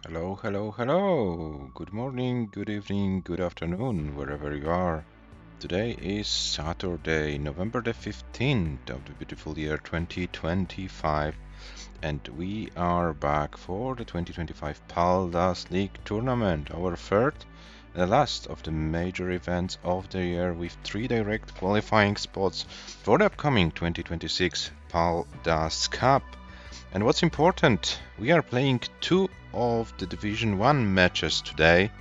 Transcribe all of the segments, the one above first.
Hello, hello, hello. Good morning, good evening, good afternoon, wherever you are. Today is Saturday, November the 15th of the beautiful year 2025, and we are back for the 2025 Paldas League tournament, our third and the last of the major events of the year, with three direct qualifying spots for the upcoming 2026 Paldas Cup. And what's important, we are playing two of the Division 1 matches today.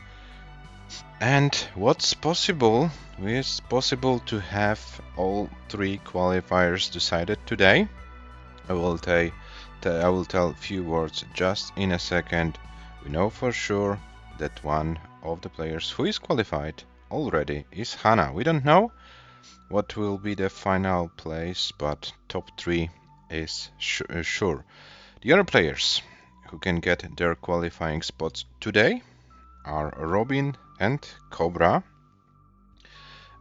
And what's possible is possible to have all three qualifiers decided today. I will tell a few words just in a second. We know for sure that one of the players who is qualified already is HANA. We don't know what will be the final place, but top three is sure. The other players who can get their qualifying spots today are Robin and COBRA.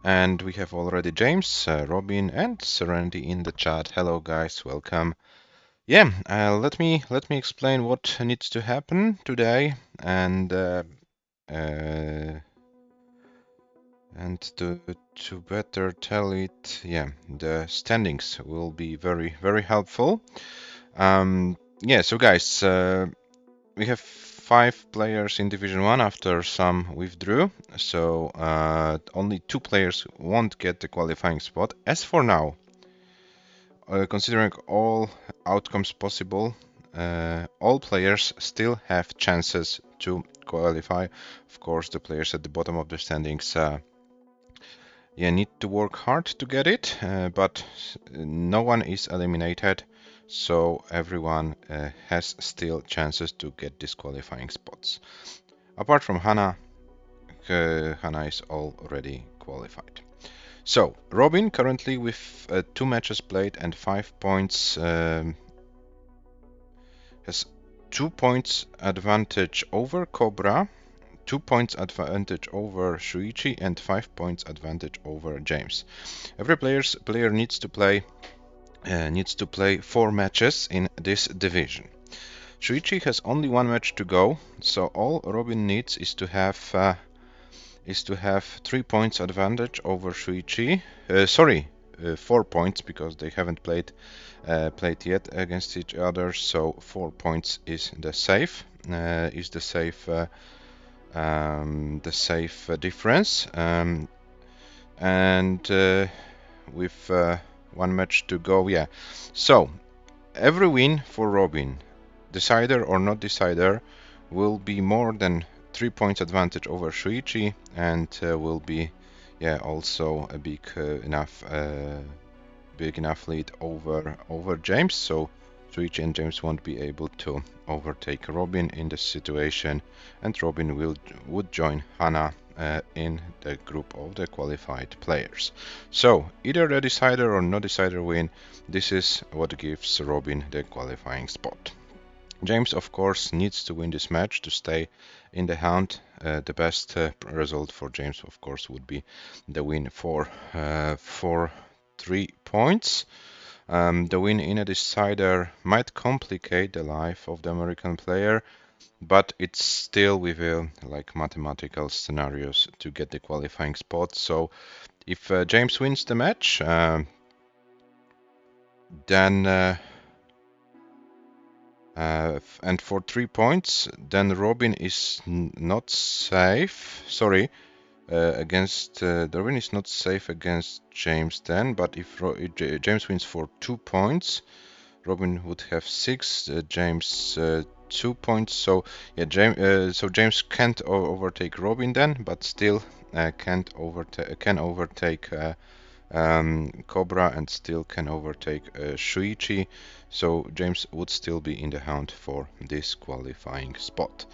And we have already James, Robin, and Serenity in the chat. Hello, guys, welcome. Yeah, let me explain what needs to happen today, and to better tell it, yeah, the standings will be very helpful. Yeah, so guys, we have 5 players in Division 1 after some withdrew, so only 2 players won't get the qualifying spot. As for now, considering all outcomes possible, all players still have chances to qualify. Of course, the players at the bottom of the standings need to work hard to get it, but no one is eliminated, so everyone has still chances to get disqualifying spots. Apart from HANA, HANA is already qualified. So, Robin currently with 2 matches played and 5 points has 2 points advantage over COBRA, 2 points advantage over Shuichi, and 5 points advantage over James. Every player needs to play 4 matches in this division. Shuichi has only 1 match to go, so all Robin needs is to have 3 points advantage over Shuichi. 4 points, because they haven't played yet against each other. So 4 points is the safe difference. And with 1 match to go, yeah. So every win for Robin, decider or not decider, will be more than 3 points advantage over Shuichi, and will be also a big enough lead over James. So Shuichi and James won't be able to overtake Robin in this situation, and Robin would join HANA in the group of the qualified players. So either the decider or no decider win, this is what gives Robin the qualifying spot. James, of course, needs to win this match to stay in the hunt. The best result for James, of course, would be the win for 3 points. The win in a decider might complicate the life of the American player, but it's still with like mathematical scenarios to get the qualifying spot. So if James wins the match, then and for 3 points, then Robin is not safe. Sorry, Robin is not safe against James then. But if James wins for 2 points, Robin would have 6. James 2 points. So yeah, James can't overtake Robin then, but still can overtake COBRA, and still can overtake Shuichi, so James would still be in the hunt for this qualifying spot.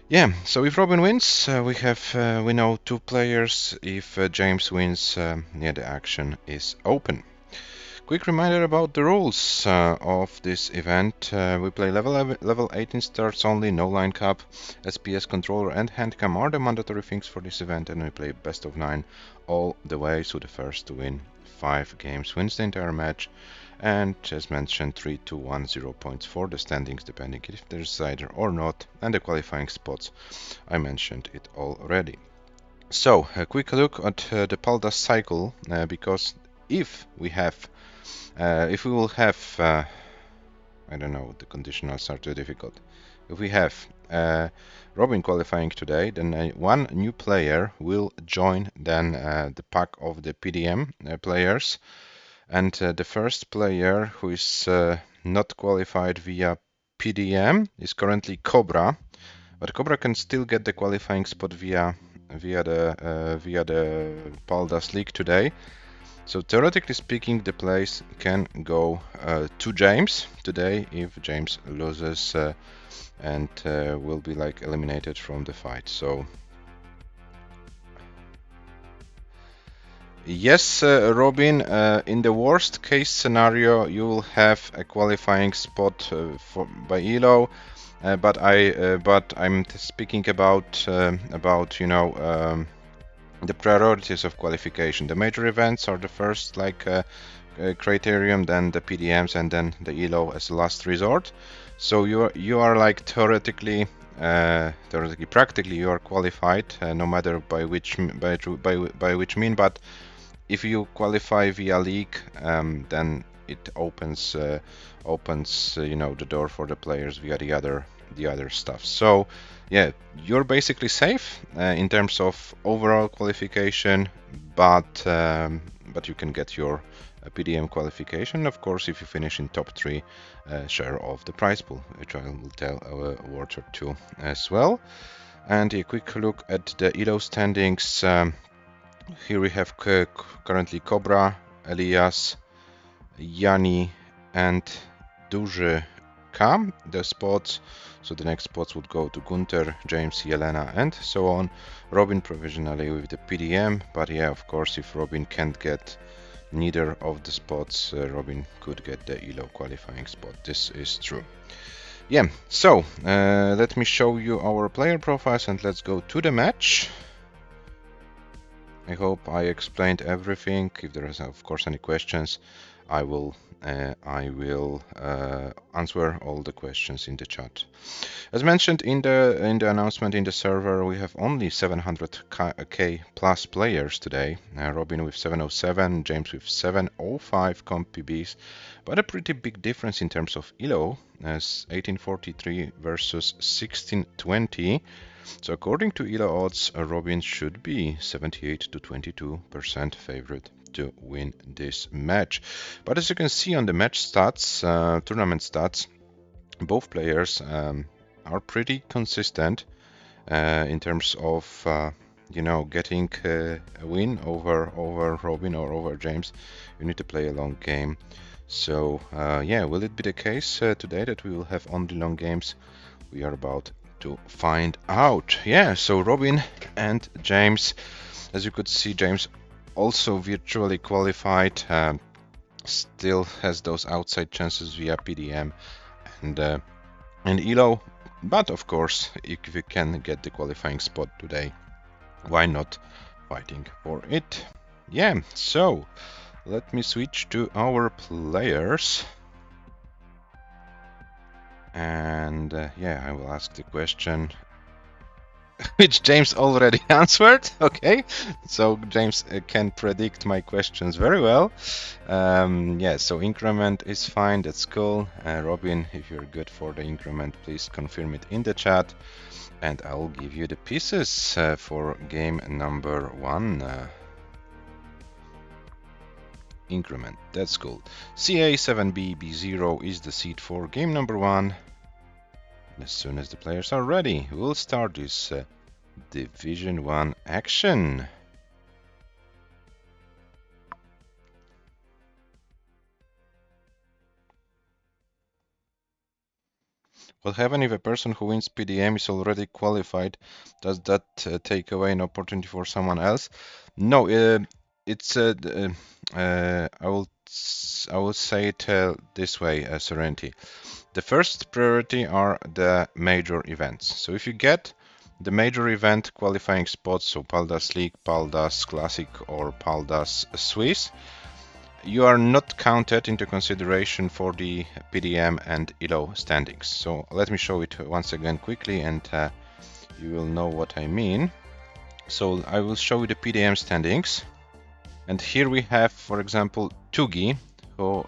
Yeah, so if Robin wins, we know 2 players. If James wins, the action is open. Quick reminder about the rules of this event. We play level 18 starts only, no line cap. SPS controller and handcam are the mandatory things for this event, and we play best of 9 all the way, so the first to win 5 games wins the entire match. And as mentioned, 3, 2, 1, 0 points for the standings, depending if there's cider or not, and the qualifying spots, I mentioned it already. So a quick look at the Paldas cycle, because if we will have, I don't know, the conditionals are too difficult. If we have Robin qualifying today, then one new player will join then the pack of the PDM players, and the first player who is not qualified via PDM is currently COBRA, but COBRA can still get the qualifying spot via the Paldas League today. So theoretically speaking, the place can go to James today if James loses and will be like eliminated from the fight. So yes, Robin, in the worst case scenario, you will have a qualifying spot by Elo, but I'm speaking about the priorities of qualification. The major events are the first criterion, then the PDMs, and then the Elo as a last resort. So you are like theoretically, practically you are qualified, no matter by which mean. But if you qualify via league, then it opens the door for the players via the other stuff. So yeah, you're basically safe in terms of overall qualification, but you can get your PDM qualification, of course, if you finish in top 3 share of the prize pool, which I will tell a word or two as well. And a quick look at the Elo standings. Here we have currently COBRA, Elias, Yanni, and Duży K, the spots. So the next spots would go to Gunter, James, Jelena, and so on. Robin provisionally with the PDM, but yeah, of course, if Robin can't get neither of the spots, Robin could get the Elo qualifying spot. This is true. Yeah, so let me show you our player profiles and let's go to the match. I hope I explained everything. If there is, of course, any questions, I will answer all the questions in the chat. As mentioned in the announcement in the server, we have only 700k plus players today. Robin with 707, James with 705 comp PBs, but a pretty big difference in terms of Elo, as 1843 versus 1620. So according to Elo odds, Robin should be 78 to 22% favorite to win this match. But as you can see on the match stats, tournament stats, both players are pretty consistent in terms of getting a win over Robin or over James. You need to play a long game. So yeah, will it be the case today that we will have only long games? We are about to find out. Yeah, so Robin and James, as you could see, James also virtually qualified, still has those outside chances via PDM and Elo, but of course, if you can get the qualifying spot today, why not fighting for it? Yeah, so let me switch to our players. And yeah, I will ask the question which James already answered. Okay, so James can predict my questions very well. Yeah, so increment is fine, that's cool. Robin, if you're good for the increment, please confirm it in the chat, and I'll give you the pieces for game number 1. Increment, that's cool. CA7B B0 is the seed for game number 1. As soon as the players are ready, we'll start this Division 1 action. What happens if a person who wins PDM is already qualified? Does that take away an opportunity for someone else? No, it's I will say it this way, Serenity. The first priority are the major events. So if you get the major event qualifying spots, so Paldas League, Paldas Classic, or Paldas Swiss, you are not counted into consideration for the PDM and ELO standings. So let me show it once again quickly, and you will know what I mean. So I will show you the PDM standings, and here we have, for example, Tugi, who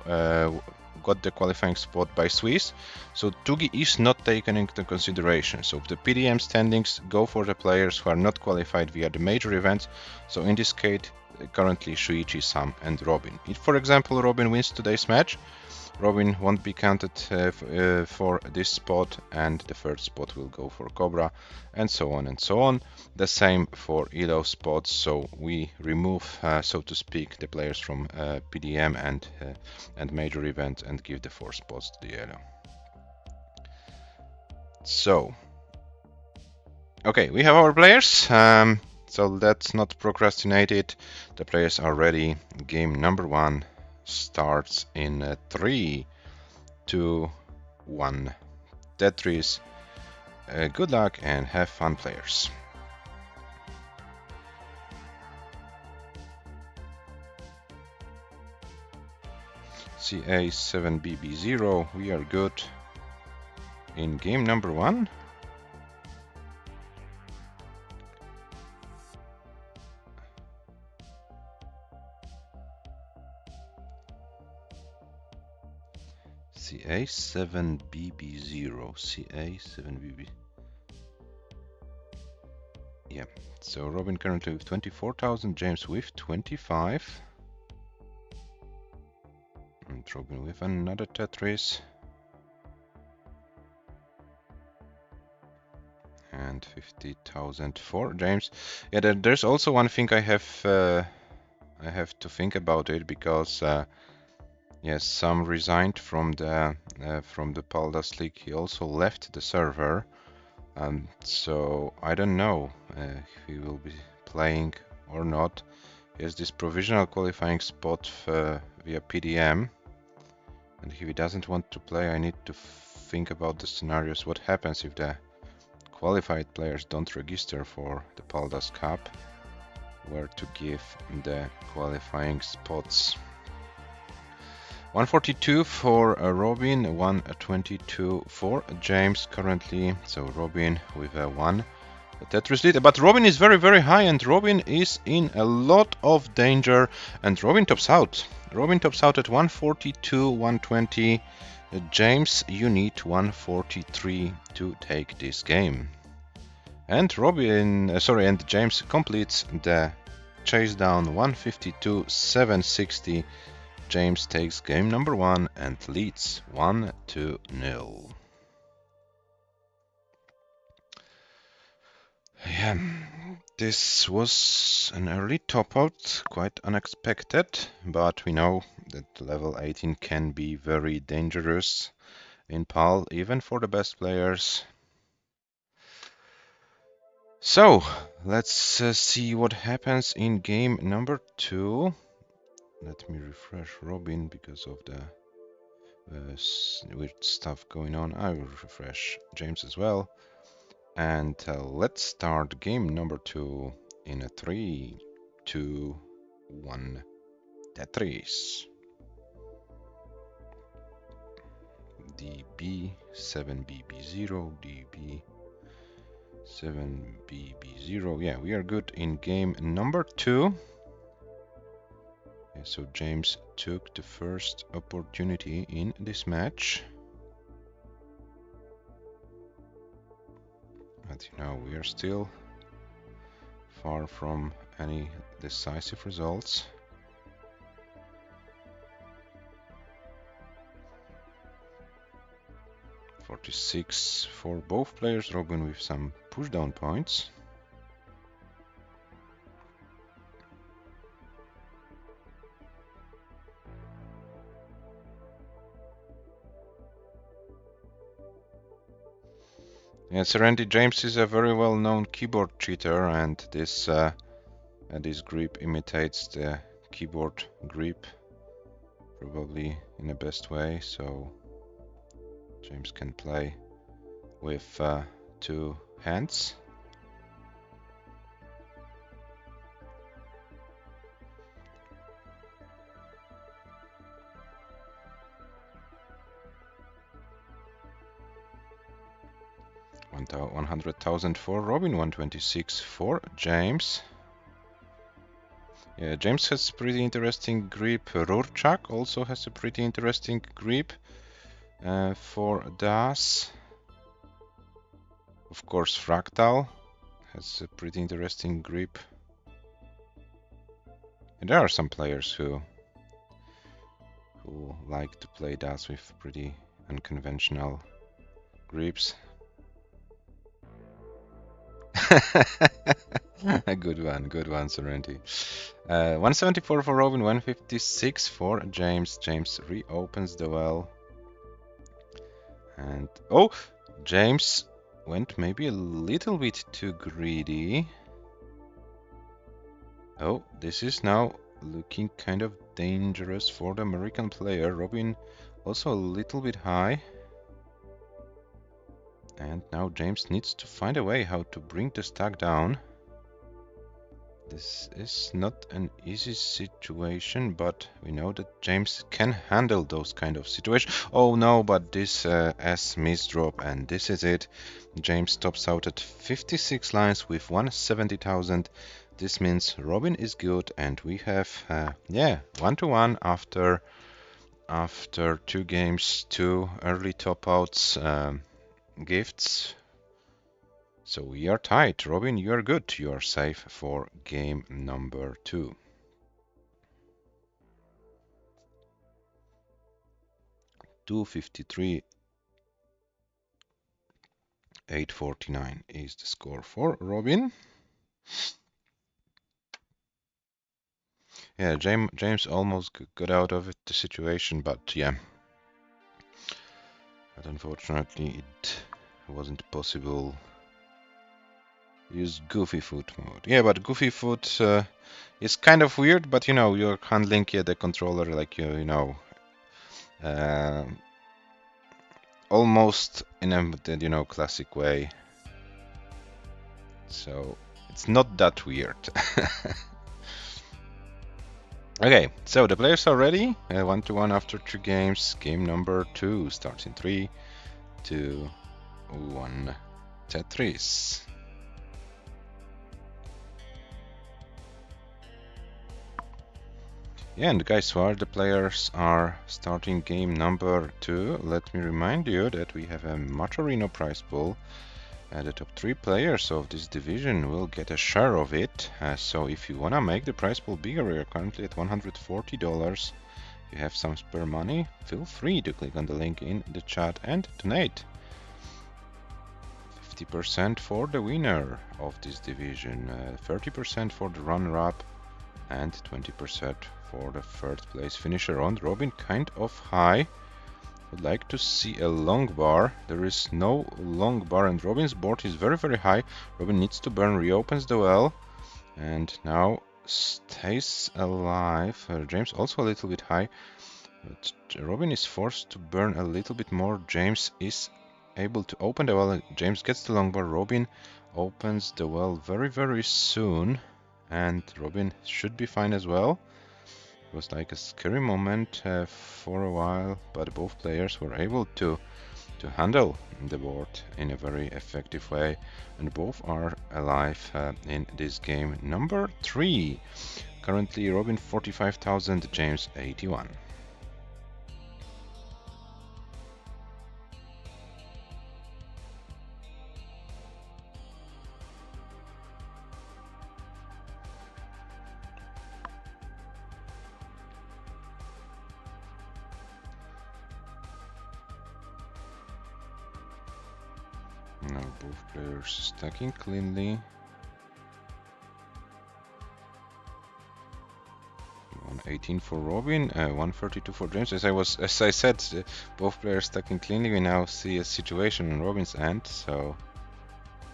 got the qualifying spot by Swiss. So Tugi is not taken into consideration. So the PDM standings go for the players who are not qualified via the major events. So in this case, currently Shuichi, Sam and Robin. If, for example, Robin wins today's match, Robin won't be counted for this spot, and the third spot will go for Cobra, and so on and so on. The same for ELO spots, so we remove, so to speak, the players from PDM and major events and give the 4 spots to the ELO. So, okay, we have our players, so let's not procrastinate it. The players are ready. Game number 1 starts in 3, 2, 1. Tetris. Good luck and have fun, players. CA7BB0, we are good. In game number 1. CA7BB0, CA7BB. Yeah, so Robin currently with 24,000, James with 25. And Robin with another Tetris. And 50,000 for James. Yeah, there's also one thing I have to think about it, because yes, Sam resigned from the Paldas League. He also left the server, so I don't know if he will be playing or not. He has this provisional qualifying spot via PDM, and if he doesn't want to play, I need to think about the scenarios. What happens if the qualified players don't register for the Paldas Cup? Where to give the qualifying spots? 142 for Robin, 122 for James currently. So Robin with a 1 Tetris lead, but Robin is very, very high, and Robin is in a lot of danger, and Robin tops out. Robin tops out at 142, 120. James, you need 143 to take this game. And and James completes the chase down, 152, 760. James takes game number 1 and leads 1-0. Yeah, this was an early top out, quite unexpected, but we know that level 18 can be very dangerous in PAL, even for the best players. So, let's see what happens in game number 2. Let me refresh Robin because of the weird stuff going on. I will refresh James as well. And let's start game number 2 in a 3, 2, 1. Tetris. DB7BB0, DB7BB0. Yeah, we are good in game number 2. Okay, so James took the first opportunity in this match. But you know, we are still far from any decisive results. .46 for both players, Robin with some pushdown points. Yes, Randy James is a very well-known keyboard cheater, and this grip imitates the keyboard grip probably in the best way, so James can play with 2 hands. 100,000 for Robin, 126 for James. Yeah, James has pretty interesting grip. Rorschach also has a pretty interesting grip. For Das, of course, Fractal has a pretty interesting grip. And there are some players who like to play Das with pretty unconventional grips. Good one, Serenity. 174 for Robin, 156 for James. James reopens the well. And oh, James went maybe a little bit too greedy. Oh, this is now looking kind of dangerous for the American player. Robin also a little bit high. And now James needs to find a way how to bring the stack down. This is not an easy situation, but we know that James can handle those kind of situations. Oh no, but this S misdrop, and this is it. James tops out at 56 lines with 170,000. This means Robin is good, and we have, yeah, 1-1 after 2 games, 2 early top outs, gifts. So we are tied. Robin, you are good. You are safe for game number 2. $253, $849 is the score for Robin. Yeah, James almost got out of the situation, but yeah. But unfortunately, it wasn't possible. Use Goofy Foot mode. Yeah, but Goofy Foot is kind of weird, but you know, you're handling the controller like you know, almost in a classic way. So it's not that weird. Okay, so the players are ready. 1-1 after 2 games. Game number 2 starts in 3, 2, 1. Tetris. Yeah, and guys, while the players are starting game number 2, let me remind you that we have a Maturino prize pool. The top 3 players of this division will get a share of it. So if you wanna make the prize pool bigger, we are currently at $140. If you have some spare money, feel free to click on the link in the chat and donate. 50% for the winner of this division, 30% for the runner-up, and 20% for the third place finisher. On Robin, kind of high. Would like to see a long bar. There is no long bar, and Robin's board is very, very high. Robin needs to burn, reopens the well, and now stays alive. James also a little bit high, but Robin is forced to burn a little bit more. James is able to open the well. James gets the long bar. Robin opens the well very, very soon, and Robin should be fine as well. It was like a scary moment for a while, but both players were able to handle the board in a very effective way, and both are alive in this game number 3. Currently Robin 45,000, James 81. Now both players stacking cleanly. 118 for Robin, 132 for James. As I said, both players stacking cleanly. We now see a situation on Robin's end. So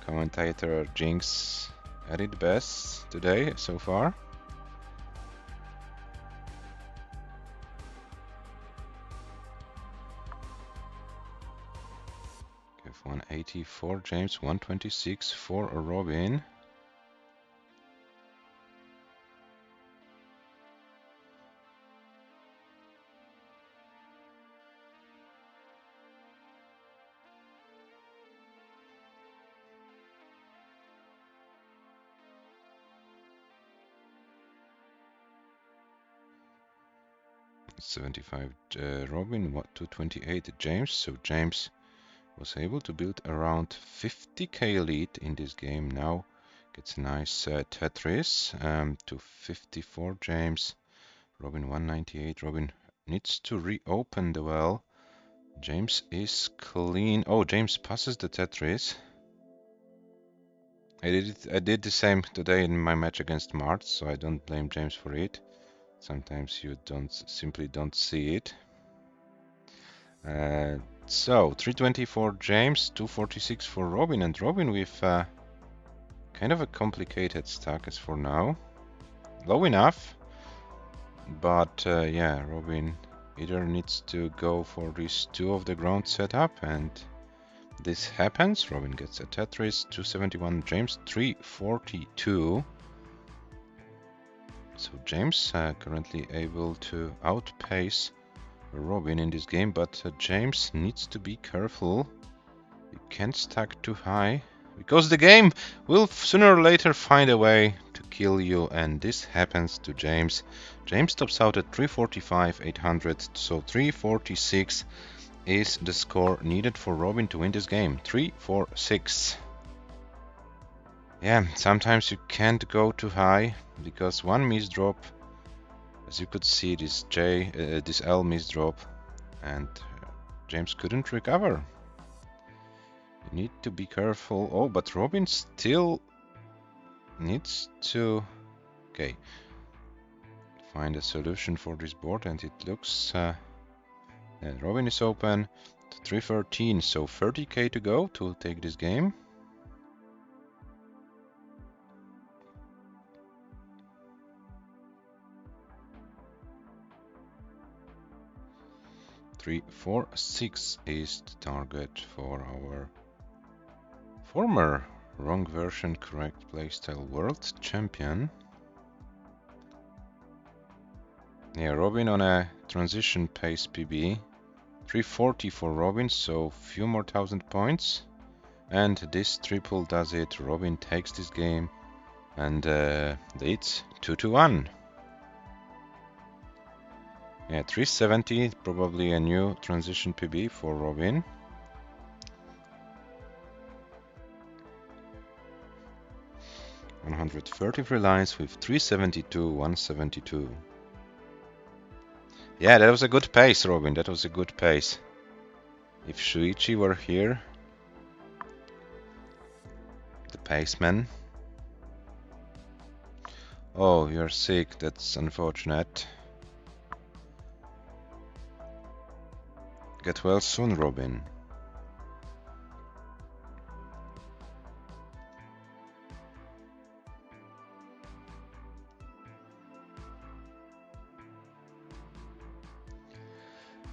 commentator Jinx at its best today so far. Give 180 for James, 126 for Robin. 75 Robin, 228 James. So James was able to build around 50k lead in this game. Now gets a nice Tetris to 54 James. Robin 198. Robin needs to reopen the well. James is clean. Oh, James passes the Tetris. I did the same today in my match against Mart, so I don't blame James for it. Sometimes you simply don't see it. So 320 for James, 246 for Robin, and Robin with kind of a complicated stack as for now. Low enough, but yeah, Robin either needs to go for these two of the ground setup, and this happens. Robin gets a Tetris, 271, James 342. So James currently able to outpace Robin in this game, but James needs to be careful. You can't stack too high, because the game will sooner or later find a way to kill you, and this happens to James. James tops out at 345, 800, so 346 is the score needed for Robin to win this game. 346. Yeah, sometimes you can't go too high, because one misdrop, as you could see, this L misdrop, and James couldn't recover. You need to be careful. Oh, but Robin still needs to find a solution for this board, and it looks Robin is open to 313, so 30k to go to take this game. Three, 4, 6 is the target for our former wrong version correct playstyle world champion. Yeah, Robin on a transition pace PB. 340 for Robin, so few more 1000 points. And this triple does it. Robin takes this game and leads 2-1. Yeah, 370, probably a new transition PB for Robin. $133 lines with 372, 172. Yeah, that was a good pace, Robin. That was a good pace. If Shuichi were here, the paceman. Oh, you're sick. That's unfortunate. Get well soon, Robin.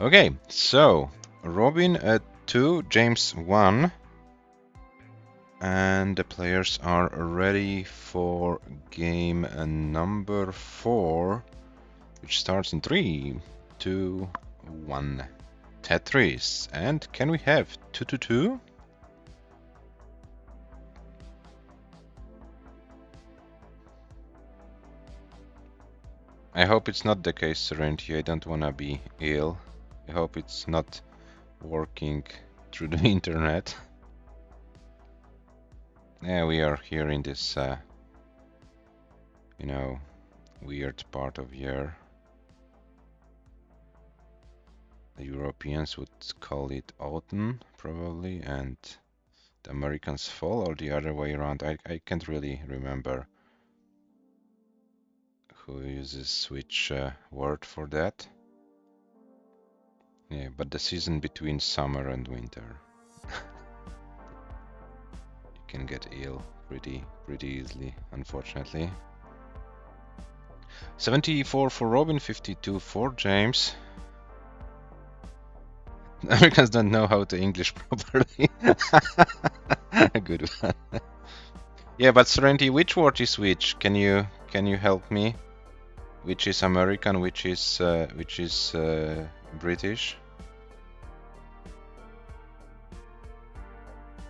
Okay, so Robin at 2, James 1, and the players are ready for game number 4, which starts in 3, 2, 1. Tetris, and can we have 2-2? I hope it's not the case, Serenity. I don't wanna be ill. I hope it's not working through the internet. Yeah, we are here in this, you know, weird part of year. The Europeans would call it autumn, probably, and the Americans fall, or the other way around. I can't really remember who uses which word for that. Yeah, but the season between summer and winter. You can get ill pretty easily, unfortunately. 74 for Robin, 52 for James. Americans don't know how to English properly. A good one. Yeah, but Serenity, which word is which? Can you help me? Which is American, which is British?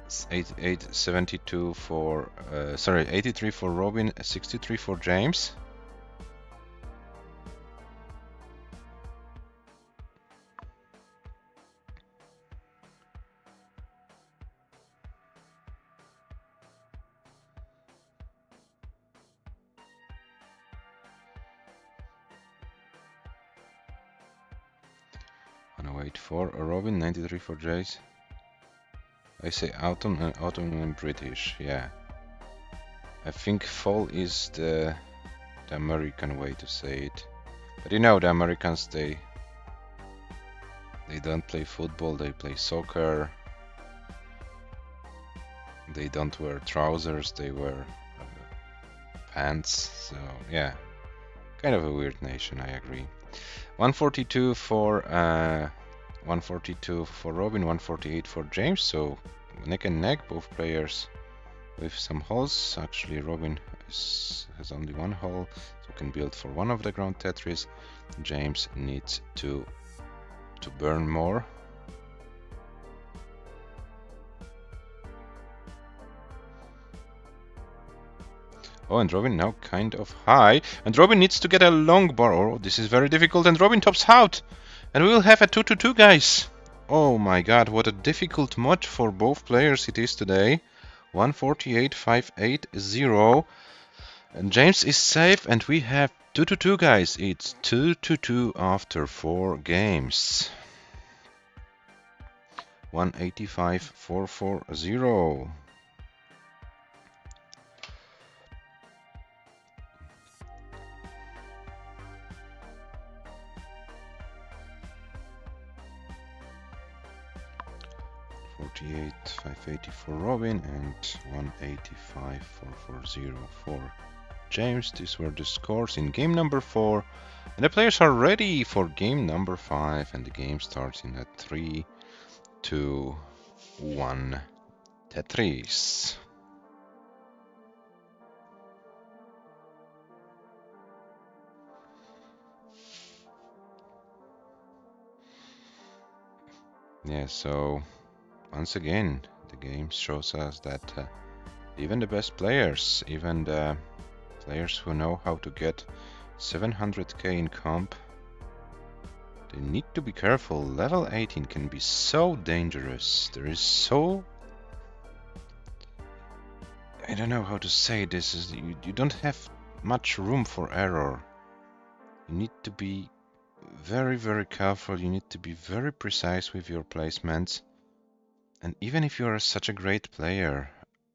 72 for 83 for Robin, 63 for James. Wait for Robin, 93 for Jace. I say autumn and British, yeah. I think fall is the American way to say it. But you know, the Americans, they don't play football, they play soccer. They don't wear trousers, they wear pants. So yeah, kind of a weird nation, I agree. 142 for 142 for Robin, 148 for James. So neck and neck, both players with some holes. Actually, Robin has only one hole, so can build for one of the ground Tetris. James needs to burn more. Oh, and Robin now kind of high. And Robin needs to get a long bar. Oh, this is very difficult. And Robin tops out. And we will have a 2-2-2, guys. Oh my god, what a difficult match for both players it is today. 148-580. And James is safe. And we have 2-2-2, guys. It's 2-2-2 after 4 games. 185-440. $48,580 for Robin and $185,440 for James. These were the scores in game number 4. And the players are ready for game number 5. And the game starts in a 3, 2, 1 Tetris. Yeah, so once again, the game shows us that even the best players, even the players who know how to get 700k in comp, they need to be careful. Level 18 can be so dangerous. There is so... I don't know how to say this. You don't have much room for error. You need to be very, very careful. You need to be very precise with your placements. And even if you are such a great player,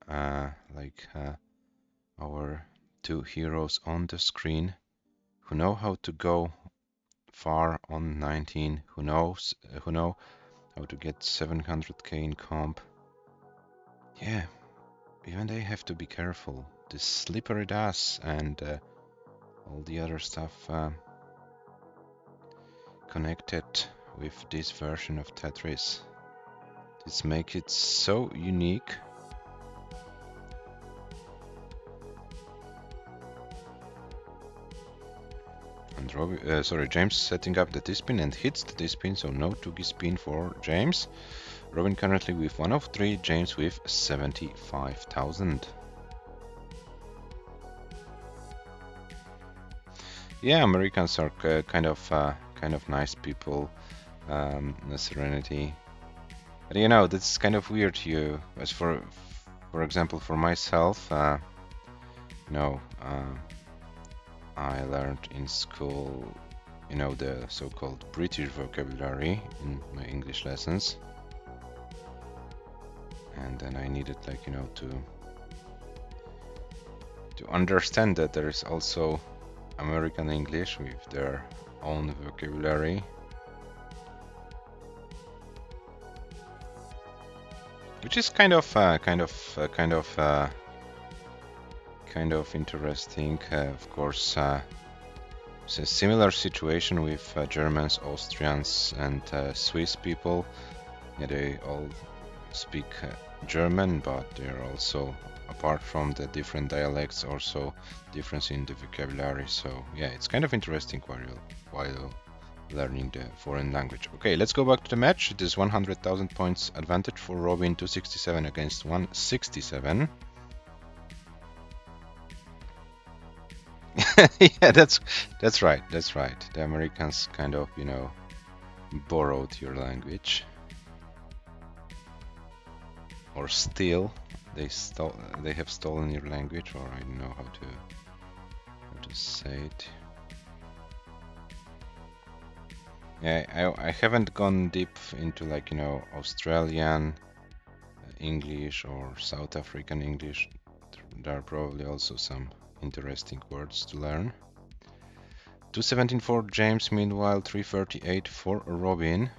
like our 2 heroes on the screen, who know how to go far on 19, who know how to get 700k in comp, yeah, even they have to be careful. This slippery dust and all the other stuff connected with this version of Tetris. This makes it so unique. And James setting up the D-spin and hits the D-spin, so no 2G spin for James. Robin currently with 1 of 3, James with 75,000. Yeah, Americans are kind of nice people. Serenity. But you know, that's kind of weird. As for example, for myself, I learned in school, the so-called British vocabulary in my English lessons, and then I needed, to understand that there is also American English with their own vocabulary. Which is kind of interesting. Of course, it's a similar situation with Germans, Austrians, and Swiss people. Yeah, they all speak German, but they're also, apart from the different dialects, also difference in the vocabulary. So yeah, it's kind of interesting while learning the foreign language. Okay, let's go back to the match. It is 100,000 points advantage for Robin, 267 against 167. Yeah, that's right. The Americans kind of, borrowed your language, or steal. They have stolen your language, or I don't know how to say it. Yeah, I haven't gone deep into like, you know, Australian English or South African English. There are probably also some interesting words to learn. 217 for James, meanwhile 338 for Robin.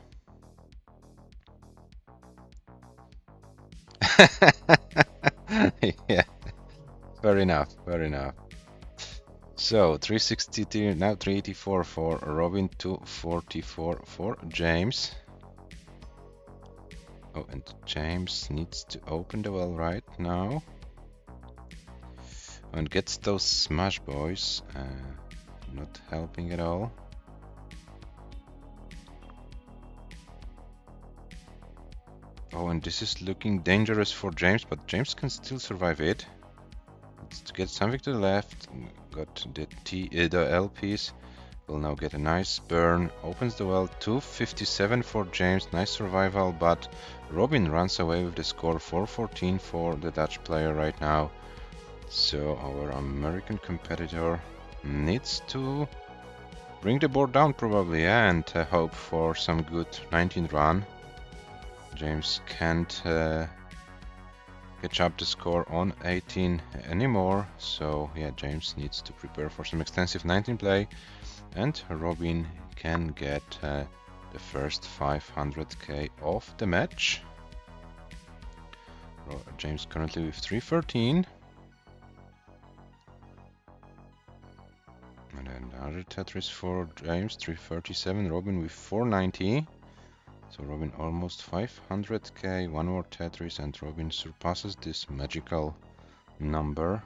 Yeah, fair enough, fair enough. So 363, now 384 for Robin, 244 for James. Oh, and James needs to open the well right now. And gets those smash boys, not helping at all. Oh, and this is looking dangerous for James, but James can still survive it. Let's get something to the left. Got the L piece. Will now get a nice burn. Opens the well. 257 for James. Nice survival, but Robin runs away with the score. 414 for the Dutch player right now. So our American competitor needs to bring the board down probably and hope for some good 19th run. James can't catch up the score on 18 anymore, so yeah, James needs to prepare for some extensive 19 play, and Robin can get the first 500k of the match. James currently with 313. And then another Tetris for James, 337. Robin with 490. So Robin almost 500k. One more Tetris and Robin surpasses this magical number.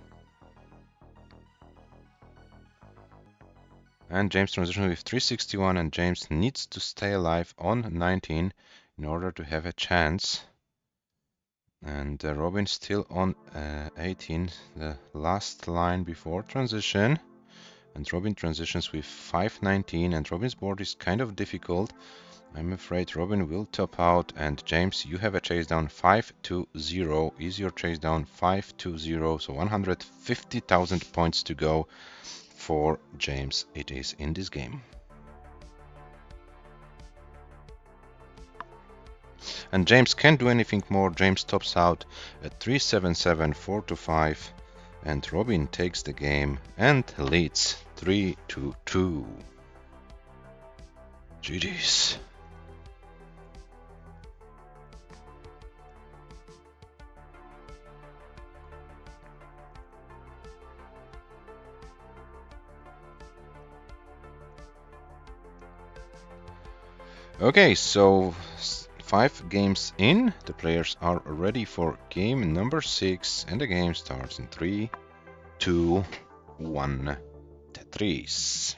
And James transition with 361, and James needs to stay alive on 19 in order to have a chance. And Robin still on 18, the last line before transition. And Robin transitions with 519, and Robin's board is kind of difficult. I'm afraid Robin will top out, and James, you have a chase down 520. Is your chase down 520? So 150,000 points to go for James it is in this game. And James can't do anything more. James tops out at 377, 4-5. And Robin takes the game and leads 3-2. GG's. Okay, so 5 games in, the players are ready for game number 6, and the game starts in 3, 2, 1, Tetris.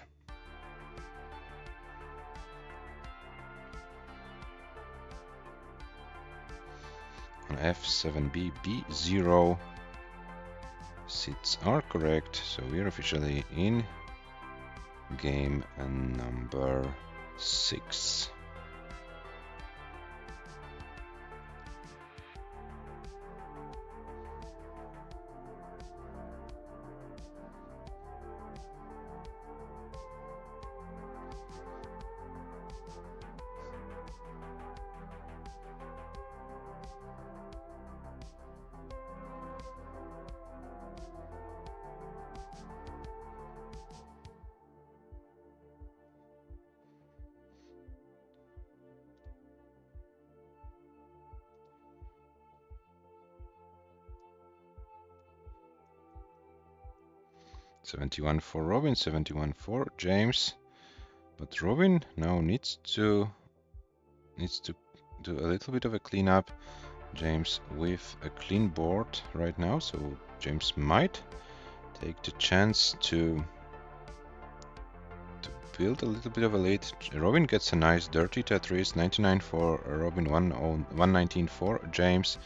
On F7B, B0, seats are correct, so we're officially in game number 6. $71 for Robin, 71 for James, but Robin now needs to do a little bit of a cleanup. James with a clean board right now, so James might take the chance to build a little bit of a lead. Robin gets a nice dirty Tetris, 99 for Robin, 119 for James,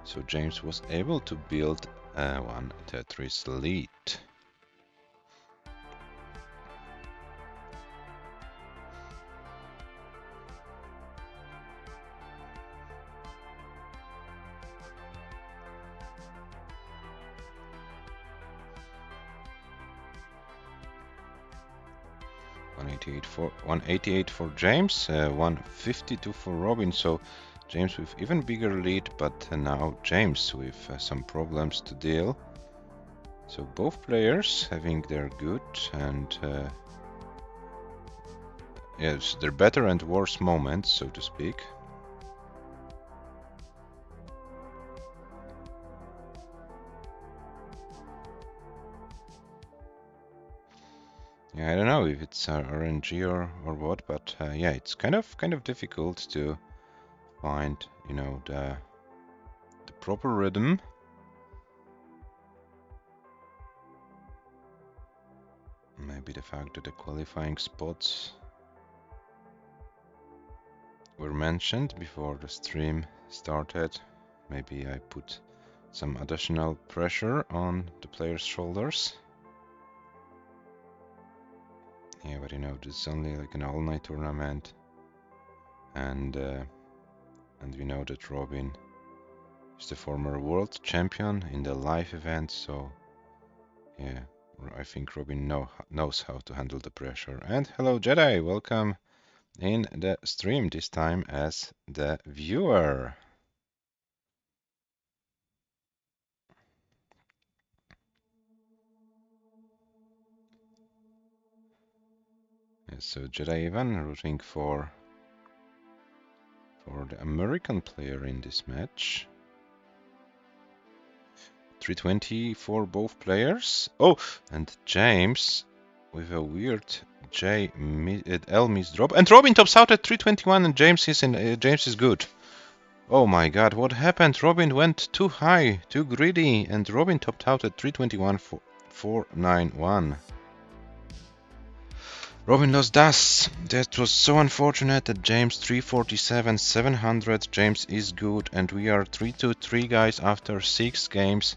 so James was able to build one Tetris lead. 188 for James, 152 for Robin. So James with even bigger lead, but now James with some problems to deal. So both players having their good and yes, their better and worse moments, so to speak. Yeah, I don't know if it's RNG or what, but yeah, it's kind of difficult to find, you know, the proper rhythm. Maybe the fact that the qualifying spots were mentioned before the stream started. Maybe I put some additional pressure on the players' shoulders. Yeah, but you know, this is only like an all-night tournament, and we know that Robin is the former world champion in the live event, so yeah, I think Robin knows how to handle the pressure. And hello Jedi, welcome in the stream, this time as the viewer. Yes, so Jedi Ivan rooting for the American player in this match. 320 for both players. Oh, and James with a weird L miss drop, and Robin tops out at 321, and James is good. Oh my God, what happened? Robin went too high, too greedy, and Robin topped out at 321 for 491. Robin lost Das. That was so unfortunate that James 347, 700. James is good, and we are 3-3 guys after 6 games.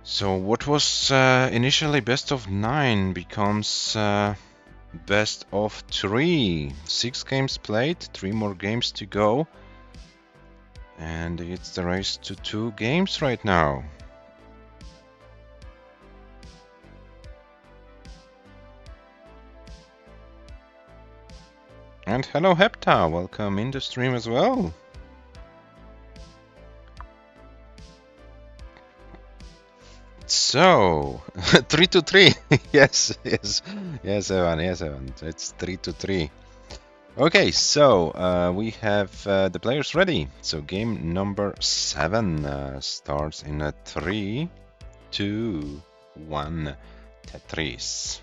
So what was initially best of 9 becomes best of 3. 6 games played, 3 more games to go. And it's the race to 2 games right now. And hello Hepta, welcome in the stream as well. So 3-3. yes, Evan. It's 3-3. Okay, so we have the players ready. So game number 7 starts in a 3, 2, 1 Tetris.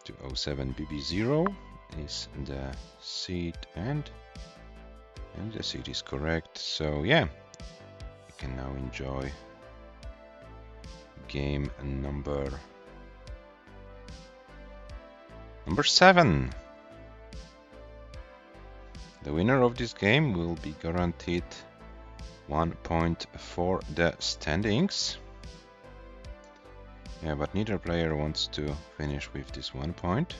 207 BB0 is the seed, and the seed is correct. So yeah, you can now enjoy game number 7. The winner of this game will be guaranteed 1 point for the standings. Yeah, but neither player wants to finish with this 1 point.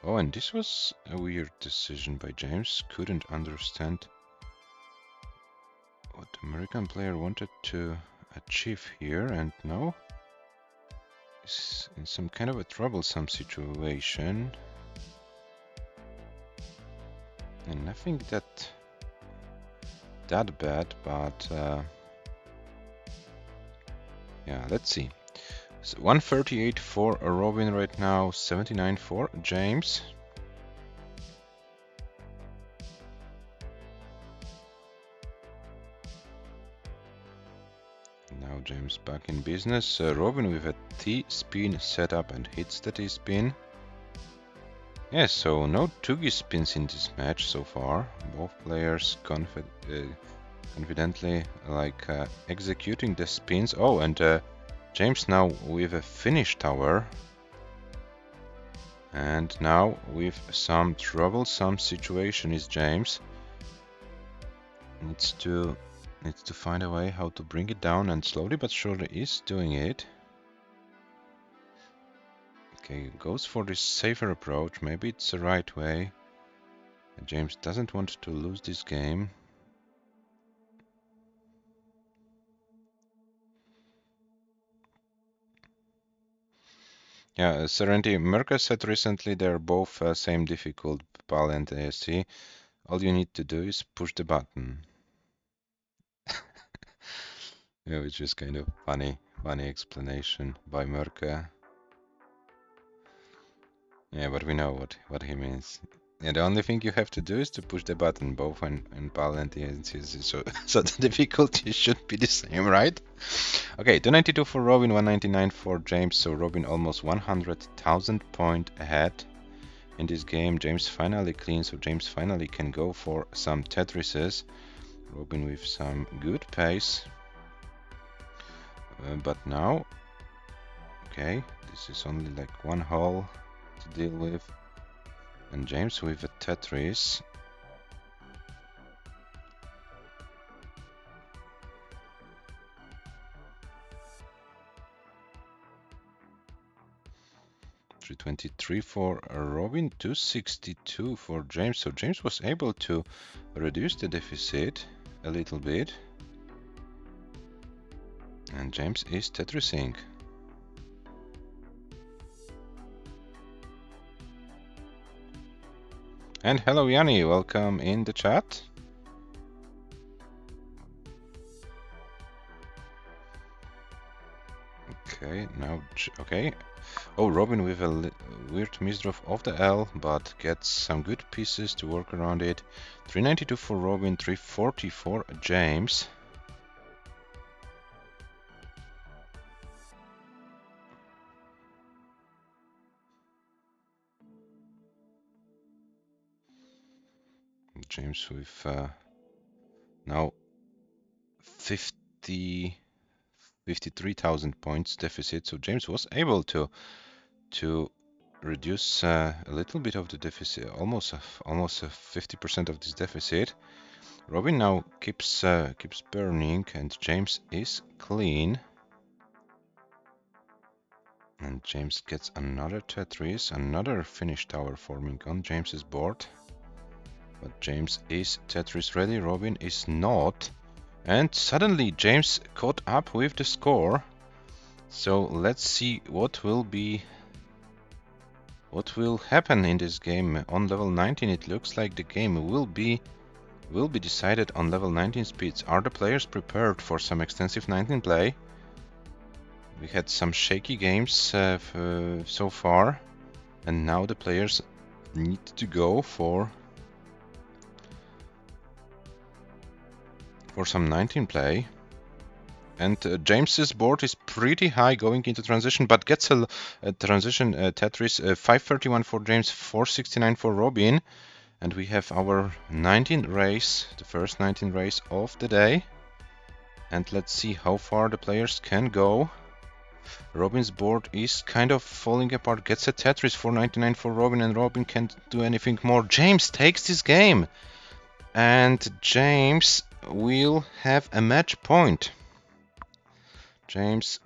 Oh, and this was a weird decision by James. Couldn't understand what the American player wanted to achieve here, and now is in some kind of a troublesome situation. And nothing that bad, but yeah, let's see. So 138 for Robin right now, 79 for James. Now James back in business. Robin with a T-spin setup and hits the T-spin. Yeah, so no Tugi spins in this match so far. Both players confidently executing the spins. Oh, and James now with a finish tower. And now with some troublesome situation is James. Needs to Needs to find a way how to bring it down, and slowly but surely is doing it. Okay, goes for this safer approach. Maybe it's the right way. James doesn't want to lose this game. Yeah, Serenity. Merca said recently they're both same difficult, PAL and ASC. All you need to do is push the button. Yeah, which is kind of funny explanation by Merca. Yeah, but we know what he means. Yeah, the only thing you have to do is to push the button, both in PAL and ASC, so the difficulty should be the same, right? Okay, 292 for Robin, 199 for James, so Robin almost 100,000 point ahead. In this game, James finally clean, so James finally can go for some Tetrises. Robin with some good pace. But now, okay, this is only like one hole to deal with. And James with a Tetris. $323 for Robin, 262 for James. So James was able to reduce the deficit a little bit. And James is Tetrising. And hello Yanni, welcome in the chat. Okay, now, okay. Oh, Robin with a weird misdrop of the L, but gets some good pieces to work around it. 392 for Robin, 340 for James. James with now 53,000 points deficit. So James was able to reduce a little bit of the deficit, almost 50% of this deficit. Robin now keeps burning, and James is clean. And James gets another Tetris, another finish tower forming on James's board. But James is Tetris ready, Robin is not. And suddenly James caught up with the score. So let's see what will happen in this game. On level 19 it looks like the game will be decided on level 19 speeds. Are the players prepared for some extensive 19 play? We had some shaky games so far, and now the players need to go for some 19 play. And James's board is pretty high going into transition, but gets a transition Tetris. 531 for James, 469 for Robin. And we have our 19th race, the first 19th race of the day. And let's see how far the players can go. Robin's board is kind of falling apart. Gets a Tetris, 499 for Robin, and Robin can't do anything more. James takes this game. And James will have a match point. James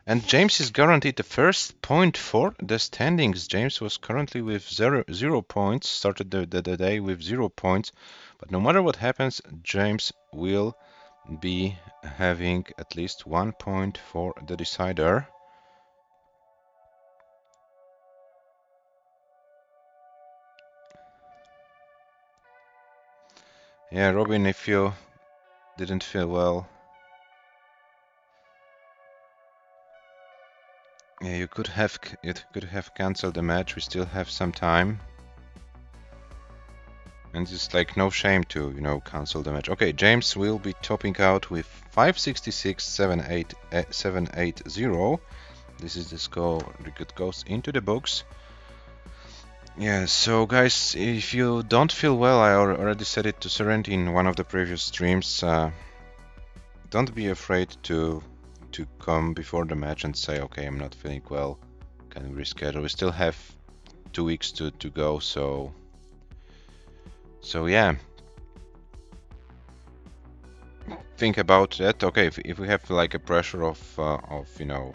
is guaranteed the first point for the standings. James was currently with zero points, started the day with 0 points, but no matter what happens, James will be having at least 1 point for the decider. Yeah, Robin, if you didn't feel well, yeah, you could have cancelled the match. We still have some time. And it's like no shame to, cancel the match. Okay, James will be topping out with 566,780. This is the score that goes into the books. Yeah, so guys, if you don't feel well, I already said it to Serenity in one of the previous streams. Don't be afraid to come before the match and say, okay, I'm not feeling well. Can we reschedule? We still have 2 weeks to go, so yeah. think about that. Okay, if we have like a pressure of you know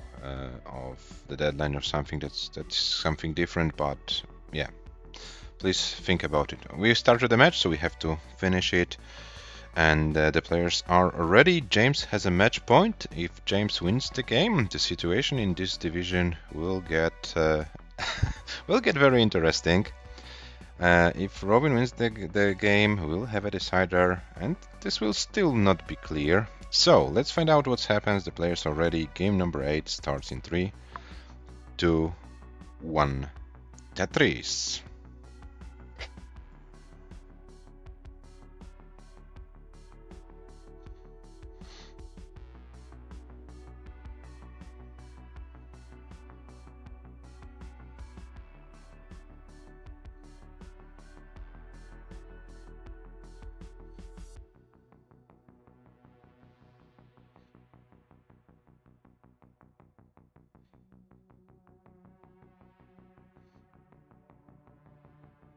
of the deadline or something, that's something different. But yeah, please think about it. We started the match, so we have to finish it. And the players are ready. James has a match point. If James wins the game, the situation in this division will get will get very interesting. If Robin wins the game, we'll have a decider, and this will still not be clear. So let's find out what happens. The players are ready. Game number 8 starts in 3, 2, 1. Tetris.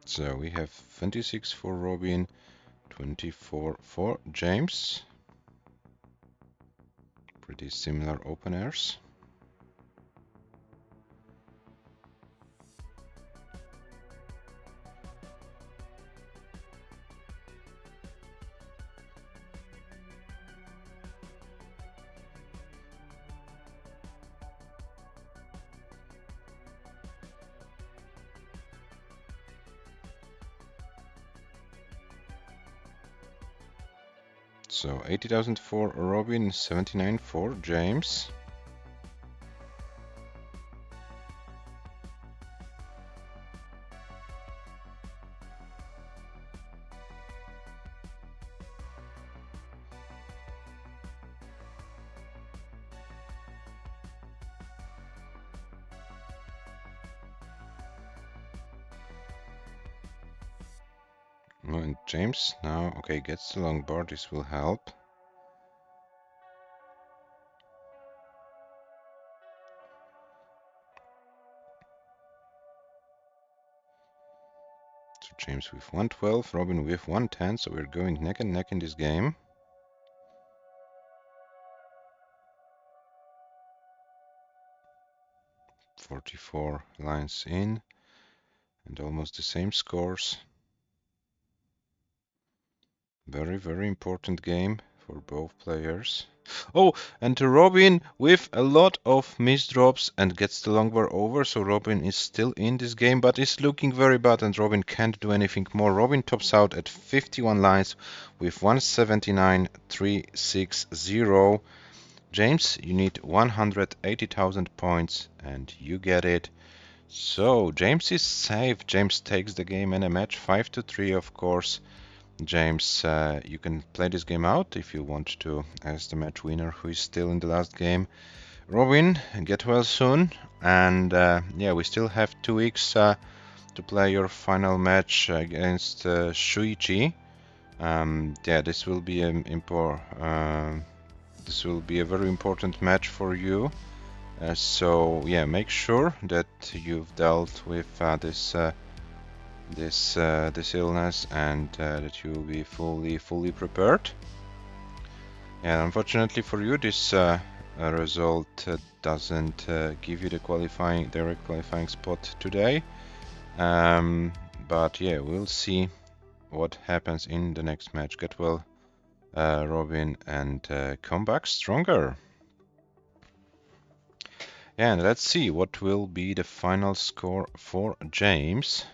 So we have 26 for Robin, 24 for James. Pretty similar openers. So 80,000 for Robin, 79 for James. Oh, and James now, okay, gets the long bar, this will help. So James with 112, Robin with 110, so we're going neck and neck in this game. .44 lines in, and almost the same scores. Very, very important game for both players. Oh, and Robin with a lot of misdrops and gets the long bar over, so Robin is still in this game, but is looking very bad, and Robin can't do anything more. Robin tops out at 51 lines with 179,360. James, you need 180,000 points, and you get it. So James is safe. James takes the game in a match 5-3, of course. James, you can play this game out if you want to as the match winner who is still in the last game. Robin, get well soon. And yeah, we still have 2 weeks to play your final match against Shuichi. Yeah, this will be this will be a very important match for you. So yeah, make sure that you've dealt with this illness and that you will be fully prepared. And unfortunately for you, this result doesn't give you the direct qualifying spot today. But yeah, we'll see what happens in the next match. Get well, Robin, and come back stronger. And let's see what will be the final score for James.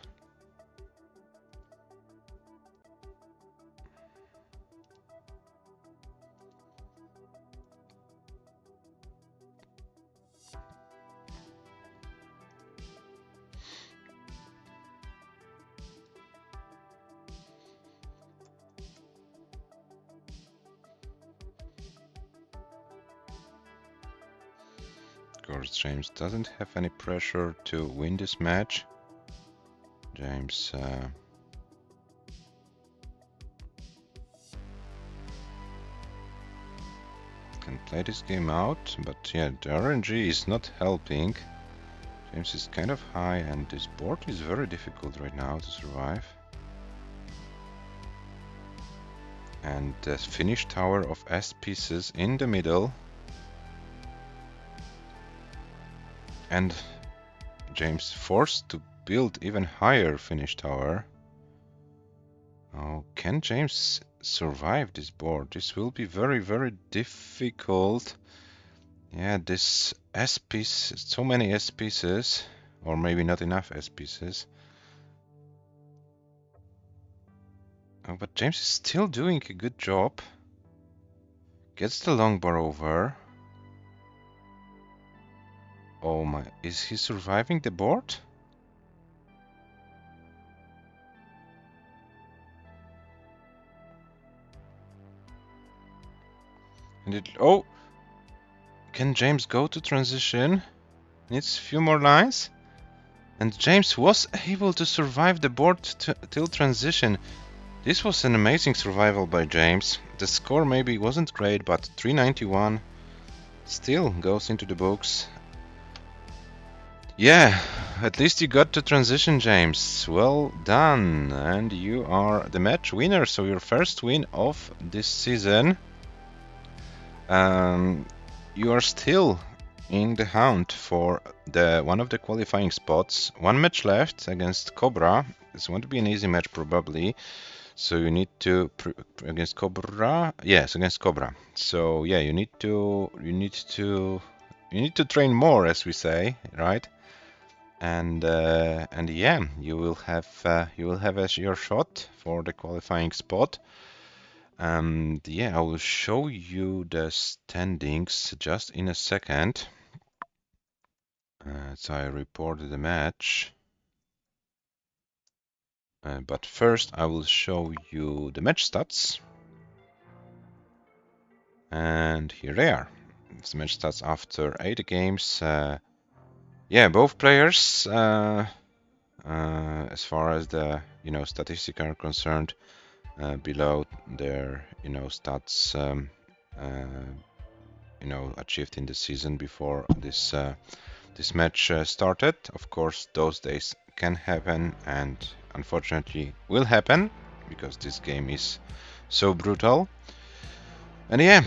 Of course, James doesn't have any pressure to win this match. James can play this game out, but yeah, the RNG is not helping. James is kind of high, and this board is very difficult right now to survive. And the finished tower of S pieces in the middle. And James forced to build even higher finished tower. Oh, can James survive this board? This will be very, very difficult. Yeah, this S piece, so many S pieces, or maybe not enough S pieces. Oh, but James is still doing a good job. Gets the long bar over. Oh my, is he surviving the board? And it, oh! Can James go to transition? Needs a few more lines. And James was able to survive the board till transition. This was an amazing survival by James. The score maybe wasn't great, but 391 still goes into the books. Yeah, at least you got to transition, James. Well done. And you are the match winner, so your first win of this season. You are still in the hunt for one of the qualifying spots. One match left against COBRA. This won't be an easy match probably. So you need to against COBRA. Yes, against COBRA. So yeah, you need to train more, as we say, right? And yeah, you will have your shot for the qualifying spot. And yeah, I will show you the standings just in a second. So I reported the match. But first I will show you the match stats. And here they are. It's the match stats after 8 games. Yeah, both players, as far as the statistics are concerned, below their stats achieved in the season before this match started. Of course, those days can happen, and unfortunately will happen because this game is so brutal. And yeah,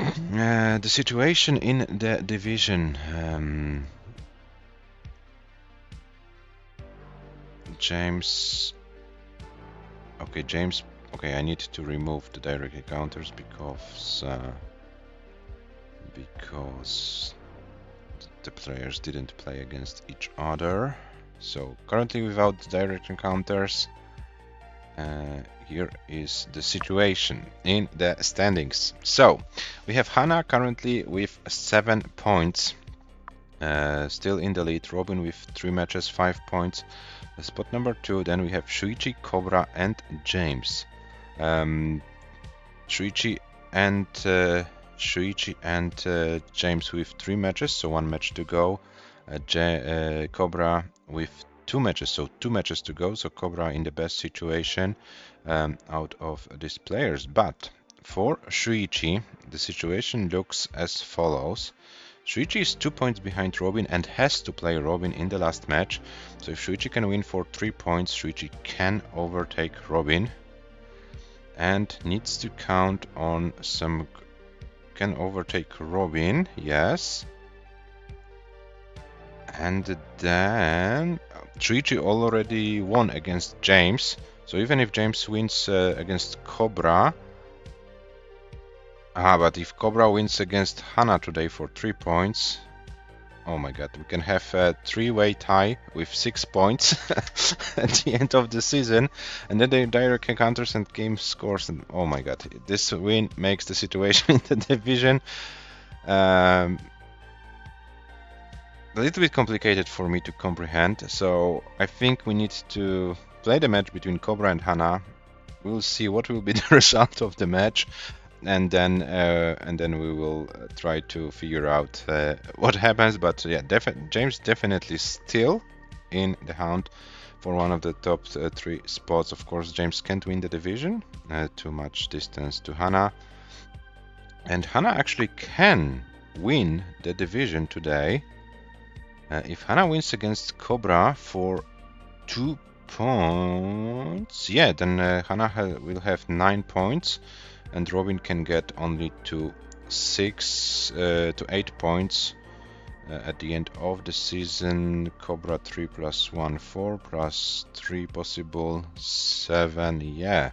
the situation in the division. James. Okay, I need to remove the direct encounters because the players didn't play against each other. So currently without direct encounters, here is the situation in the standings. So we have HANA currently with 7 points, still in the lead. Robin with 3 matches, 5 points. Spot number 2. Then we have Shuichi, Cobra, and James. Shuichi and James with 3 matches, so 1 match to go. Cobra with 2 matches, so 2 matches to go. So Cobra in the best situation out of these players. But for Shuichi, the situation looks as follows. Shuichi is 2 points behind Robin and has to play Robin in the last match. So if Shuichi can win for 3 points, Shuichi can overtake Robin and needs to count on some... Can overtake Robin, yes. And then Shuichi already won against James. So even if James wins against Cobra... but if Cobra wins against HANA today for 3 points, oh my god, we can have a 3-way tie with 6 points at the end of the season, and then they direct encounters and game scores, and oh my god, this win makes the situation in the division a little bit complicated for me to comprehend. So I think we need to play the match between Cobra and HANA. We'll see what will be the result of the match. And then we will try to figure out what happens. But yeah, James definitely still in the hunt for one of the top 3 spots. Of course, James can't win the division, too much distance to HANA. And HANA actually can win the division today. If HANA wins against Cobra for 2 points, yeah, then HANA will have 9 points. and Robin can get only to 8 points at the end of the season. Cobra 3 plus 1, 4 plus 3 possible, 7, yeah.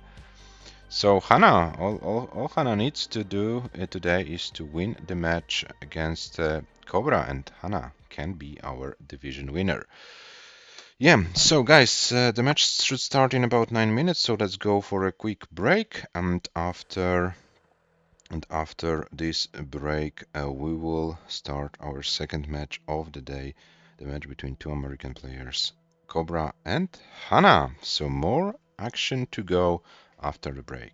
So HANA, all HANA needs to do today is to win the match against COBRA, and HANA can be our division winner. Yeah, so guys, the match should start in about 9 minutes, so let's go for a quick break, and after this break we will start our second match of the day, the match between two American players, COBRA and HANA. So more action to go after the break.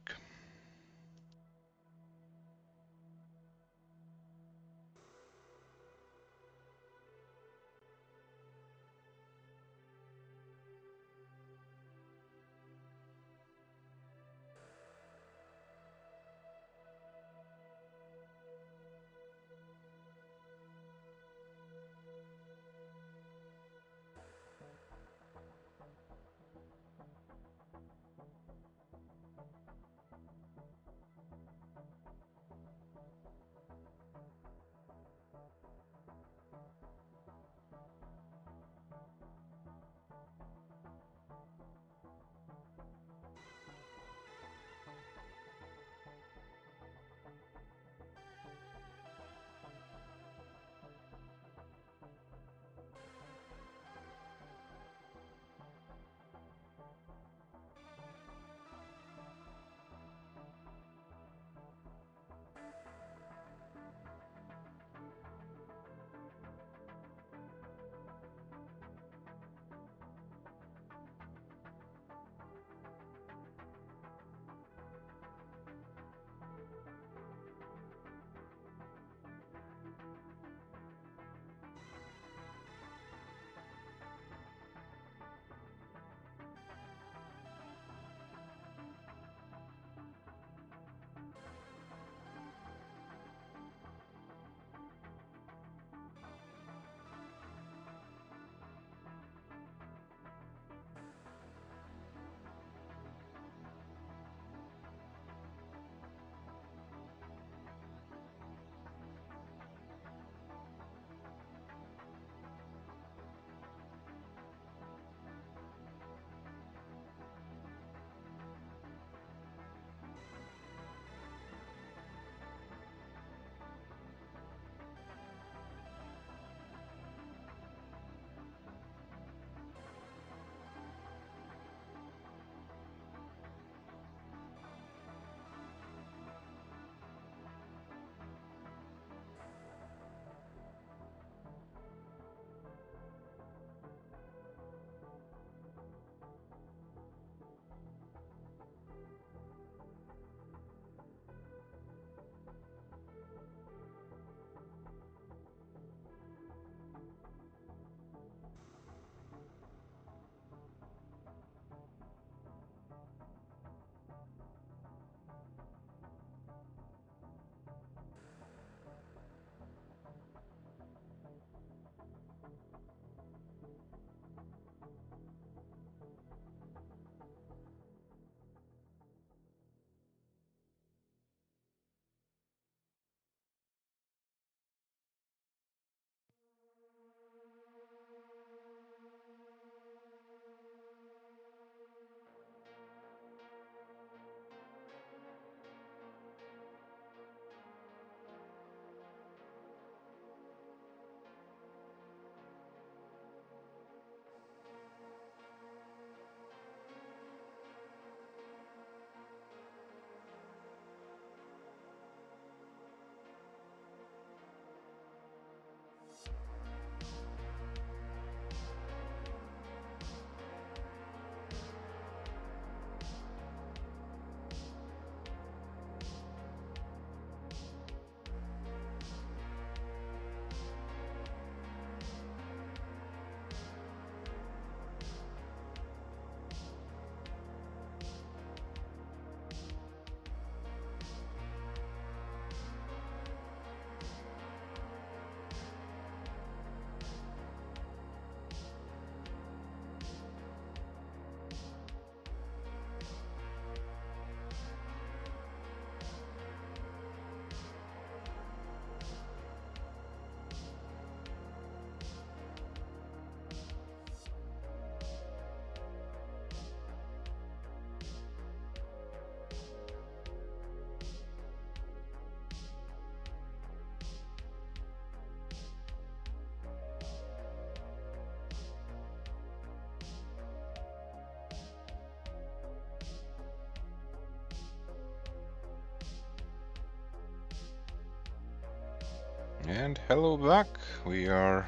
And hello back. We are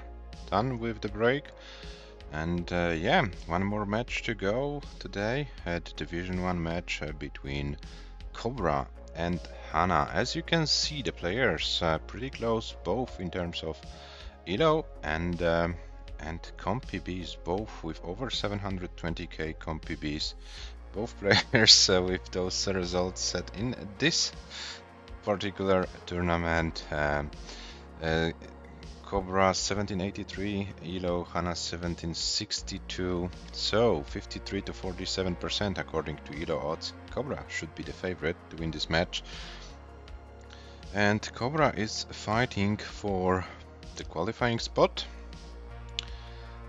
done with the break. And yeah, one more match to go today. At Division 1 match between COBRA and HANA. As you can see, the players pretty close, both in terms of ELO and comp PBs, both with over 720k comp PBs. Both players with those results set in this particular tournament. COBRA 1783, ELO HANA 1762, so 53 to 47% according to ELO odds. COBRA should be the favorite to win this match. And COBRA is fighting for the qualifying spot.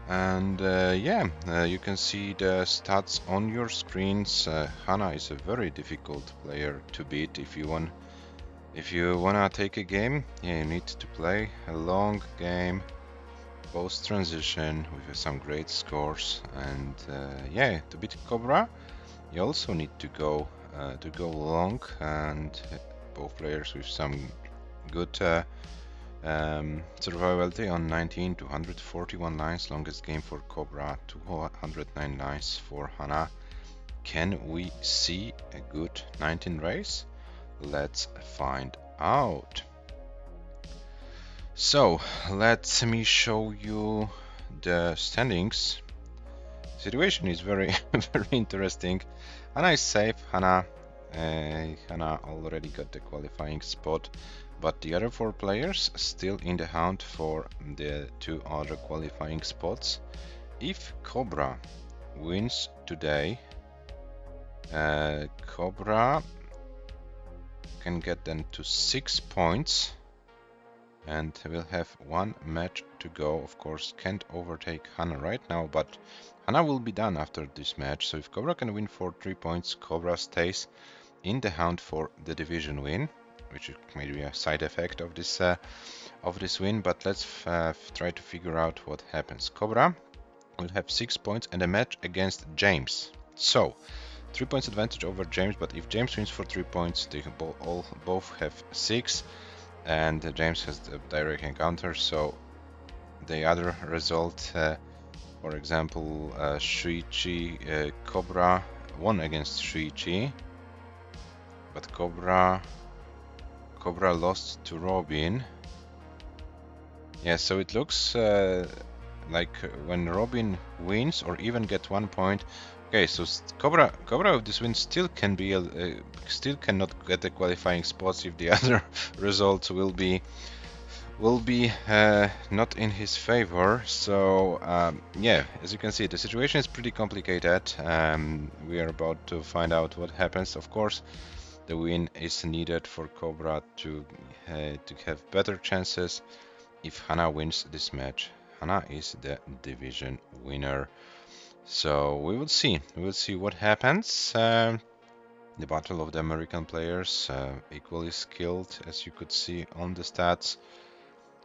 And yeah, you can see the stats on your screens. HANA is a very difficult player to beat if you wanna take a game. Yeah, you need to play a long game post transition with some great scores. And yeah, to beat COBRA, you also need to go long, and both players with some good survivability on 19 to 141 lines. Longest game for COBRA, 209 lines for HANA. Can we see a good 19 race? Let's find out. So let me show you the standings. Situation is very very interesting. HANA is safe. HANA already got the qualifying spot, but the other 4 players still in the hunt for the 2 other qualifying spots. If COBRA wins today, COBRA can get them to 6 points, and we'll have 1 match to go. Of course, can't overtake HANA right now, but HANA will be done after this match. So if COBRA can win for 3 points, COBRA stays in the hunt for the division win, which is maybe a side effect of this win. But let's try to figure out what happens. COBRA will have 6 points and a match against James. So 3 points advantage over James, but if James wins for 3 points, they both have 6, and James has the direct encounter. So the other result, for example, Shuichi COBRA won against Shuichi, but COBRA lost to Robin. Yeah, so it looks like when Robin wins or even get 1 point. Okay, so COBRA with this win still cannot get the qualifying spots if the other results will be not in his favor. So yeah, as you can see, the situation is pretty complicated. We are about to find out what happens. Of course, the win is needed for COBRA to have better chances. If HANA wins this match, HANA is the division winner. So we will see what happens. The battle of the American players, equally skilled, as you could see on the stats.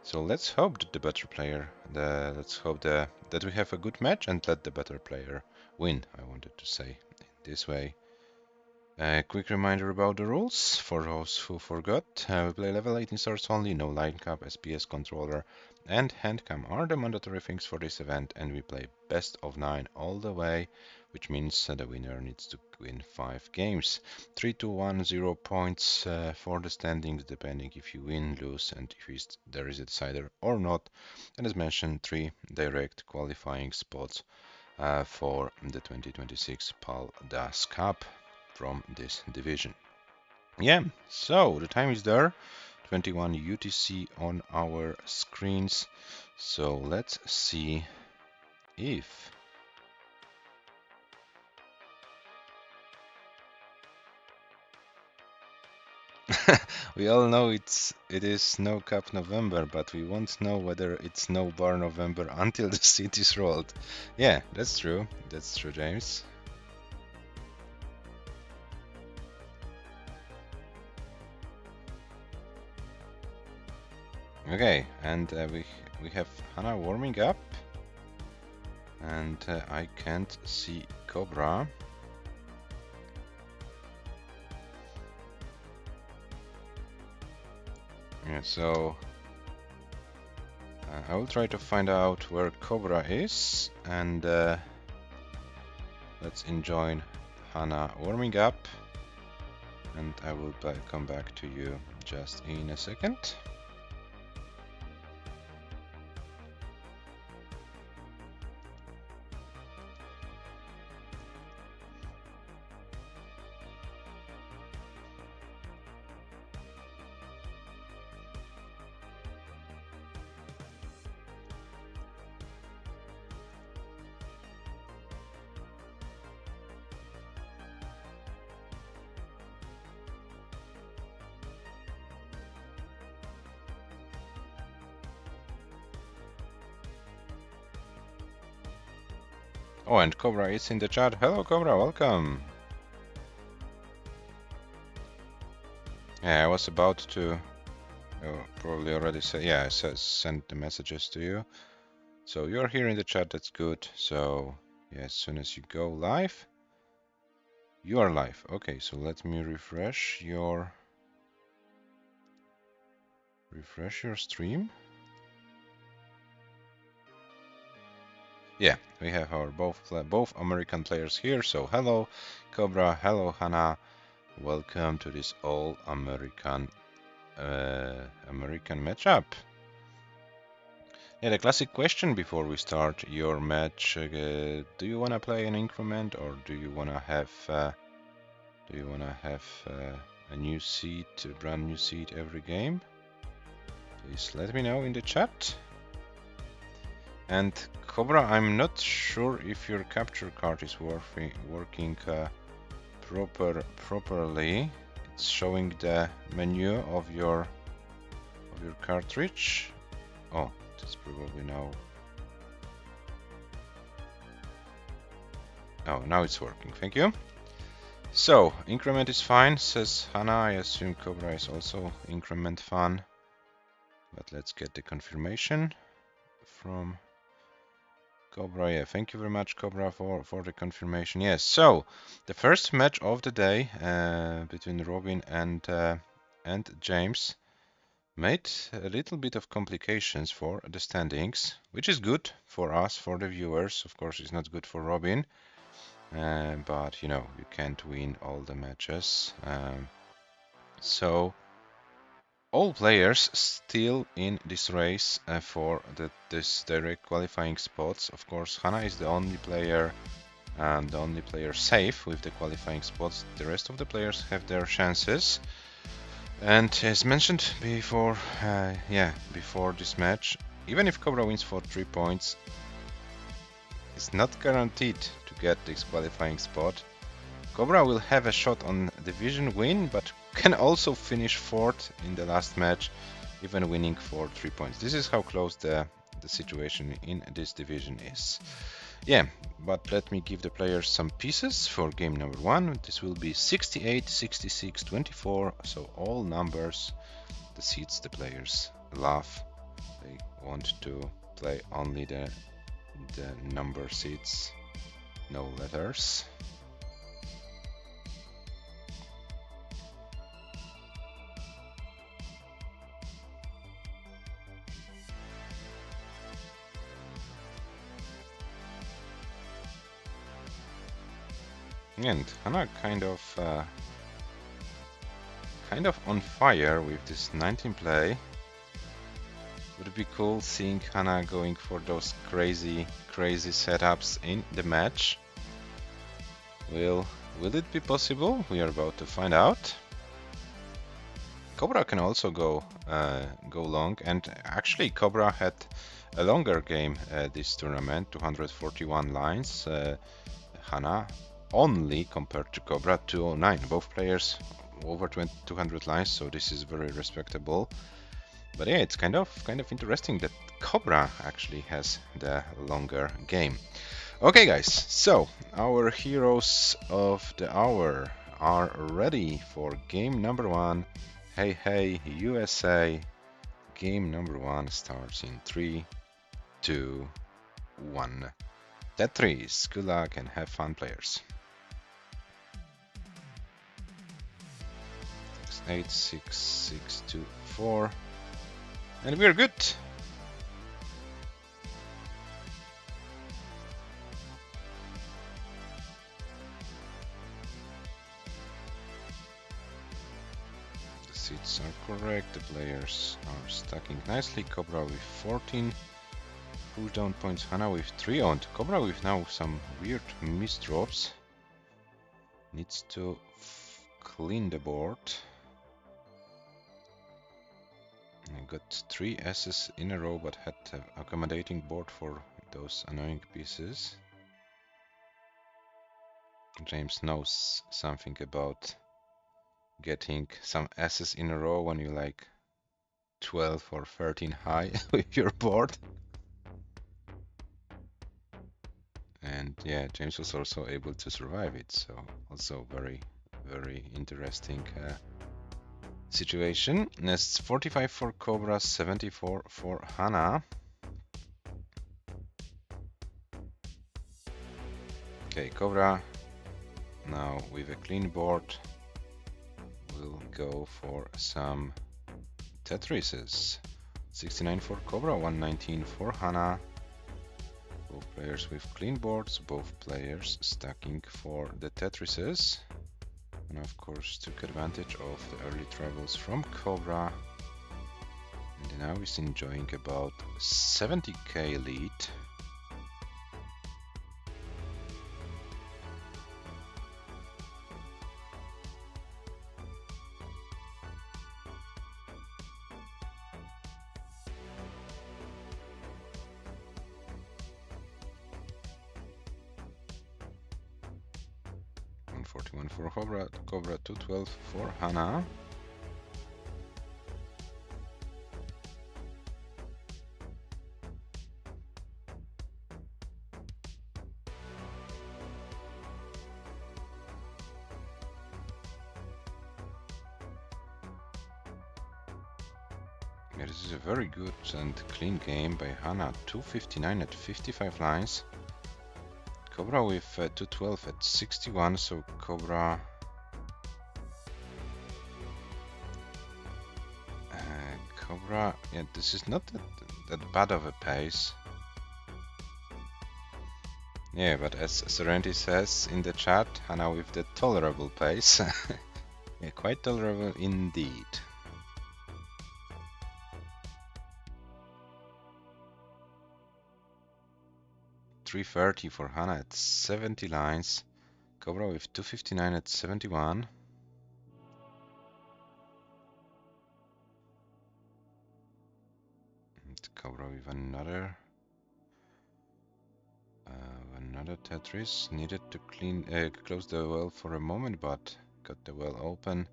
So let's hope that the better player, let's hope that we have a good match and let the better player win. I wanted to say in this way. A quick reminder about the rules for those who forgot. We play level 18 stars only, no line cap, SPS controller, and handcam are the mandatory things for this event, and we play best of 9 all the way, which means the winner needs to win 5 games. 3 to 1, 0 points for the standings, depending if you win, lose, and if there is a decider or not. And as mentioned, 3 direct qualifying spots for the 2026 PAL-DAS Cup from this division. Yeah, so the time is there, 21 UTC on our screens. So let's see if we all know it is Snow Cup November, but we won't know whether it's Snow Bar November until the seat is rolled. Yeah, that's true, James. Okay, and we have HANA warming up, and I can't see COBRA. Yeah, so I will try to find out where Cobra is, and let's enjoy HANA warming up, and I will come back to you just in a second. Oh, and Cobra is in the chat. Hello, Cobra, welcome. Yeah, I was about to probably already say, yeah, I sent the messages to you. So you're here in the chat, that's good. So yeah, as soon as you go live, you are live. Okay, so let me refresh your stream. Yeah, we have our both American players here. So hello, Cobra. Hello, HANA. Welcome to this all American matchup. Yeah, the classic question before we start your match: do you wanna play an increment, or do you wanna have a new seat, a brand new seat every game? Please let me know in the chat. And Cobra, I'm not sure if your capture card is working properly. It's showing the menu of your cartridge. Oh, that's probably now. Oh, now it's working. Thank you. So increment is fine, says HANA. I assume Cobra is also increment fan. But let's get the confirmation from Cobra. Yeah, thank you very much, Cobra, for the confirmation. Yes, so the first match of the day between Robin and James made a little bit of complications for the standings, which is good for us, for the viewers. Of course, it's not good for Robin, but you know, you can't win all the matches. So all players still in this race for this direct qualifying spots. Of course, HANA is the only player safe with the qualifying spots. The rest of the players have their chances. And as mentioned before, before this match, even if Cobra wins for 3 points, it's not guaranteed to get this qualifying spot. Cobra will have a shot on division win, but can also finish 4th in the last match, even winning for 3 points. This is how close the situation in this division is. Yeah, but let me give the players some pieces for game number 1. This will be 68, 66, 24, so all numbers, the seats the players love. They want to play only the number seats, no letters. And HANA kind of on fire with this 19 play. Would be cool seeing HANA going for those crazy setups in the match. Will it be possible? We are about to find out. Cobra can also go long, and actually Cobra had a longer game this tournament, 241 lines. HANA only compared to Cobra 209. Both players over 200 lines, so this is very respectable. But yeah, it's kind of interesting that Cobra actually has the longer game. Okay, guys, so our heroes of the hour are ready for game number 1. Hey, USA. Game number 1 starts in 3, 2, 1. Tetris, good luck and have fun, players. 8, 6, 6, 2, 4. And we're good. seats are correct. The players are stacking nicely. Cobra with 14 push down points. HANA with 3 and Cobra with now some weird misdrops. Needs to clean the board. I got 3 S's in a row, but had an accommodating board for those annoying pieces. James knows something about getting some S's in a row when you like 12 or 13 high with your board. And yeah, James was also able to survive it, so also very, very interesting situation. Next, 45 for Cobra, 74 for HANA. Okay, Cobra now with a clean board will go for some Tetrises. 69 for Cobra, 119 for HANA. Both players with clean boards, both players stacking for the Tetrises. And of course took advantage of the early travels from Cobra. And now he's enjoying about 70k lead. For Cobra, 212 for HANA. Yeah, this is a very good and clean game by HANA. 259 at 55 lines. Cobra with 212 at 61, so Cobra yeah, this is not that bad of a pace. Yeah, but as Serenity says in the chat, HANA with the tolerable pace. Yeah, quite tolerable indeed. $330 for HANA at 70 lines. Cobra with 259 at 71. And Cobra with another Tetris. Needed to close the well for a moment, but got the well open.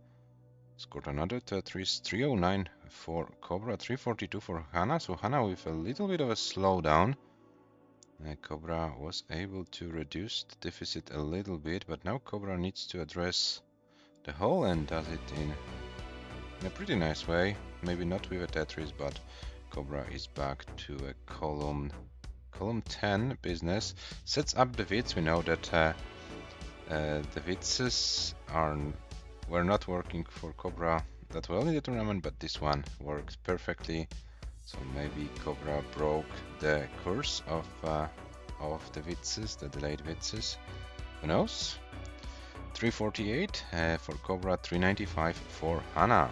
Scored another Tetris. 309 for Cobra, 342 for HANA. So HANA with a little bit of a slowdown. Cobra was able to reduce the deficit a little bit, but now Cobra needs to address the hole and does it in a pretty nice way. Maybe not with a Tetris, but Cobra is back to a column 10 business. Sets up the Wits. We know that the Witses were not working for Cobra that well in the tournament, but this one worked perfectly. So maybe Cobra broke the curse of the Witzes, the delayed Witzes. Who knows? 348 for Cobra, 395 for HANA.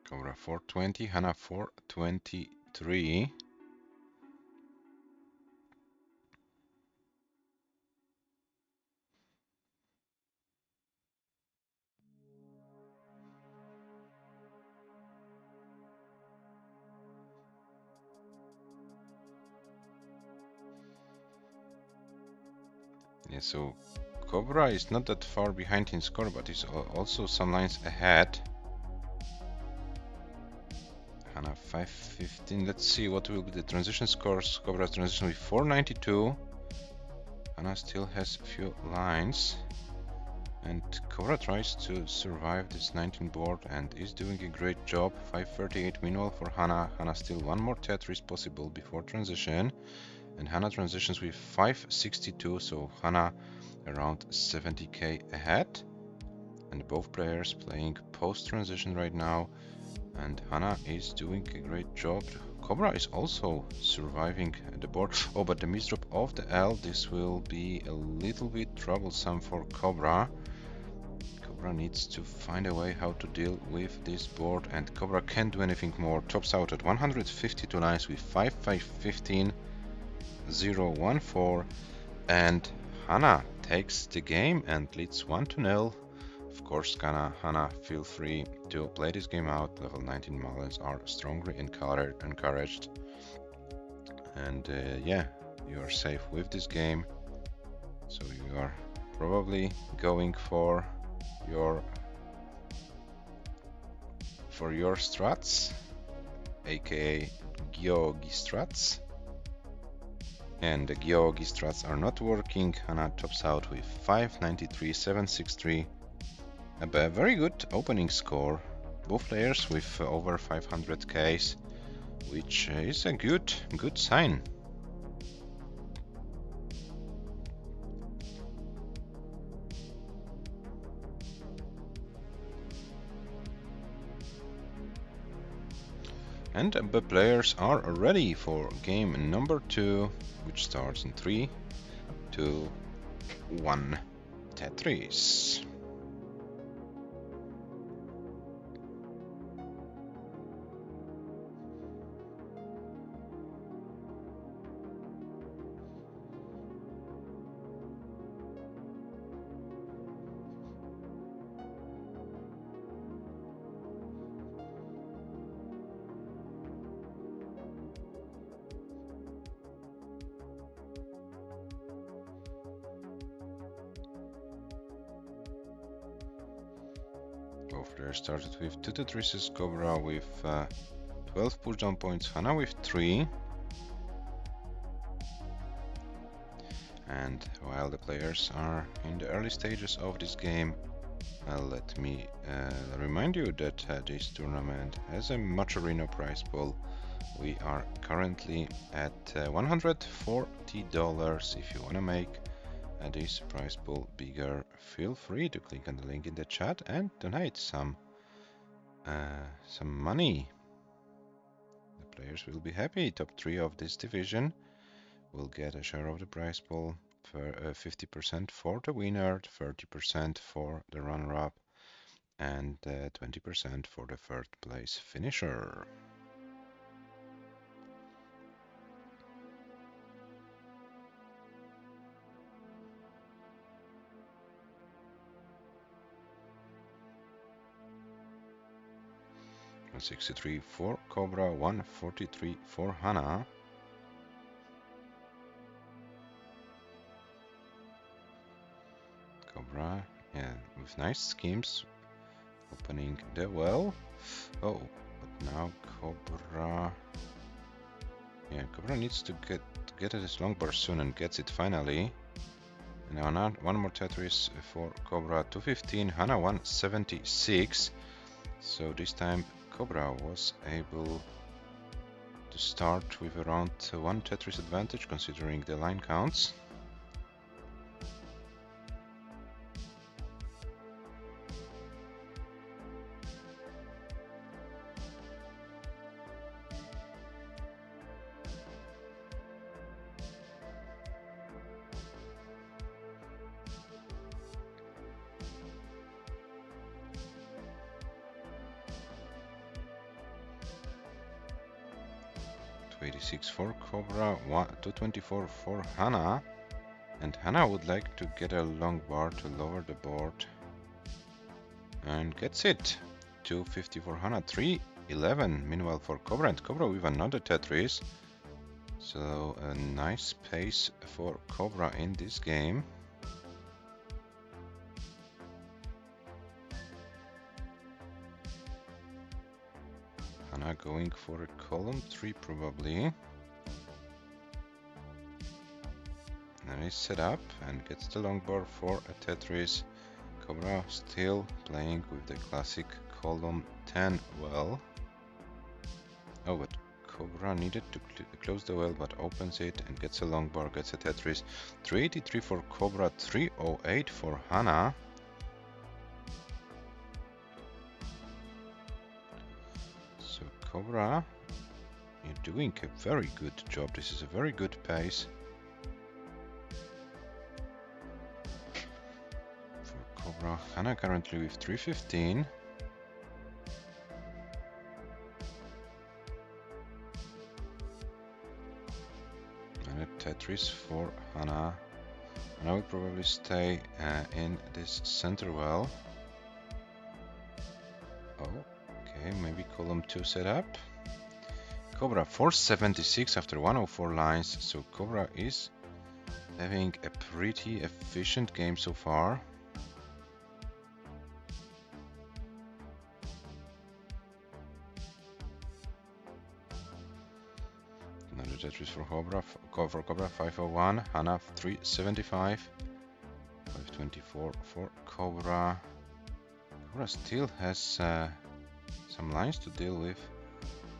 Cobra 420, HANA 423. Yeah, so Cobra is not that far behind in score, but is also some lines ahead. HANA 515. Let's see what will be the transition scores. Cobra's transition with 492. HANA still has a few lines. And Cobra tries to survive this 19 board and is doing a great job. 538 meanwhile for HANA. HANA still one more Tetris possible before transition. And HANA transitions with 562, so HANA around 70k ahead, and both players playing post-transition right now, and HANA is doing a great job. COBRA is also surviving the board. Oh, but the misdrop of the L, this will be a little bit troublesome for COBRA. COBRA needs to find a way how to deal with this board, and COBRA can't do anything more. Tops out at 152 lines with 5-5-15, 0-1-4, and HANA takes the game and leads 1-0. Of course, HANA, feel free to play this game out. Level 19 Malins are strongly encouraged. And yeah, you are safe with this game. So you are probably going for your strats, aka Gyogi strats. And the Gyogi strats are not working. HANA tops out with 593, 763. A very good opening score. Both players with over 500k, which is a good sign. And the players are ready for game number 2, which starts in 3, 2, 1. Tetris. Both players started with 2 Tetrises, COBRA with 12 pushdown points, HANA with 3. And while the players are in the early stages of this game, let me remind you that this tournament has a Maturino prize pool. We are currently at $140. If you want to make this prize pool bigger, feel free to click on the link in the chat and donate some money. The players will be happy. Top 3 of this division will get a share of the prize pool, for 50% for the winner, 30% for the runner-up, and 20% for the third place finisher. $163 for COBRA, $143 for HANA. COBRA, yeah, with nice schemes, opening the well. Oh, but now COBRA, yeah, COBRA needs to get this long bar soon and gets it finally. And now one more Tetris for COBRA, 215, HANA 176. So this time COBRA was able to start with around 1 Tetris advantage considering the line counts. $86 for COBRA, 224 for HANA, and HANA would like to get a long bar to lower the board, and gets it. 250 for HANA, 311 meanwhile for COBRA, and COBRA with another Tetris, so a nice pace for COBRA in this game. HANA going for a column 3 probably. Nice setup, and gets the long bar for a Tetris. COBRA still playing with the classic column 10 well. Oh, but Cobra needed to close the well, but opens it and gets a long bar, gets a Tetris. 383 for Cobra, 308 for HANA. So Cobra, you're doing a very good job. This is a very good pace for Cobra. HANA currently with 315. Tetris for HANA. And I will probably stay in this center well. Oh, okay, maybe column 2 setup. Cobra 476 after 104 lines, so Cobra is having a pretty efficient game so far. Another Tetris for Cobra 501, HANA 375, 524 for Cobra. Cobra still has some lines to deal with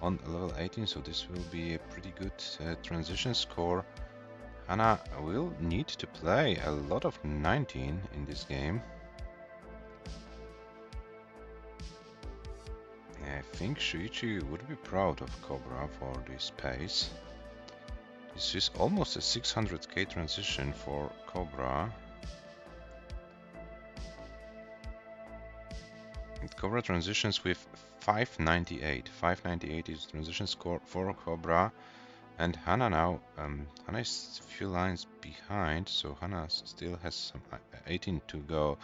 on level 18, so this will be a pretty good transition score. HANA will need to play a lot of 19 in this game. I think Shuichi would be proud of Cobra for this pace. This is almost a 600k transition for Cobra. And Cobra transitions with 598. 598 is transition score for Cobra. And HANA now, HANA is a few lines behind, so HANA still has some 18 to go,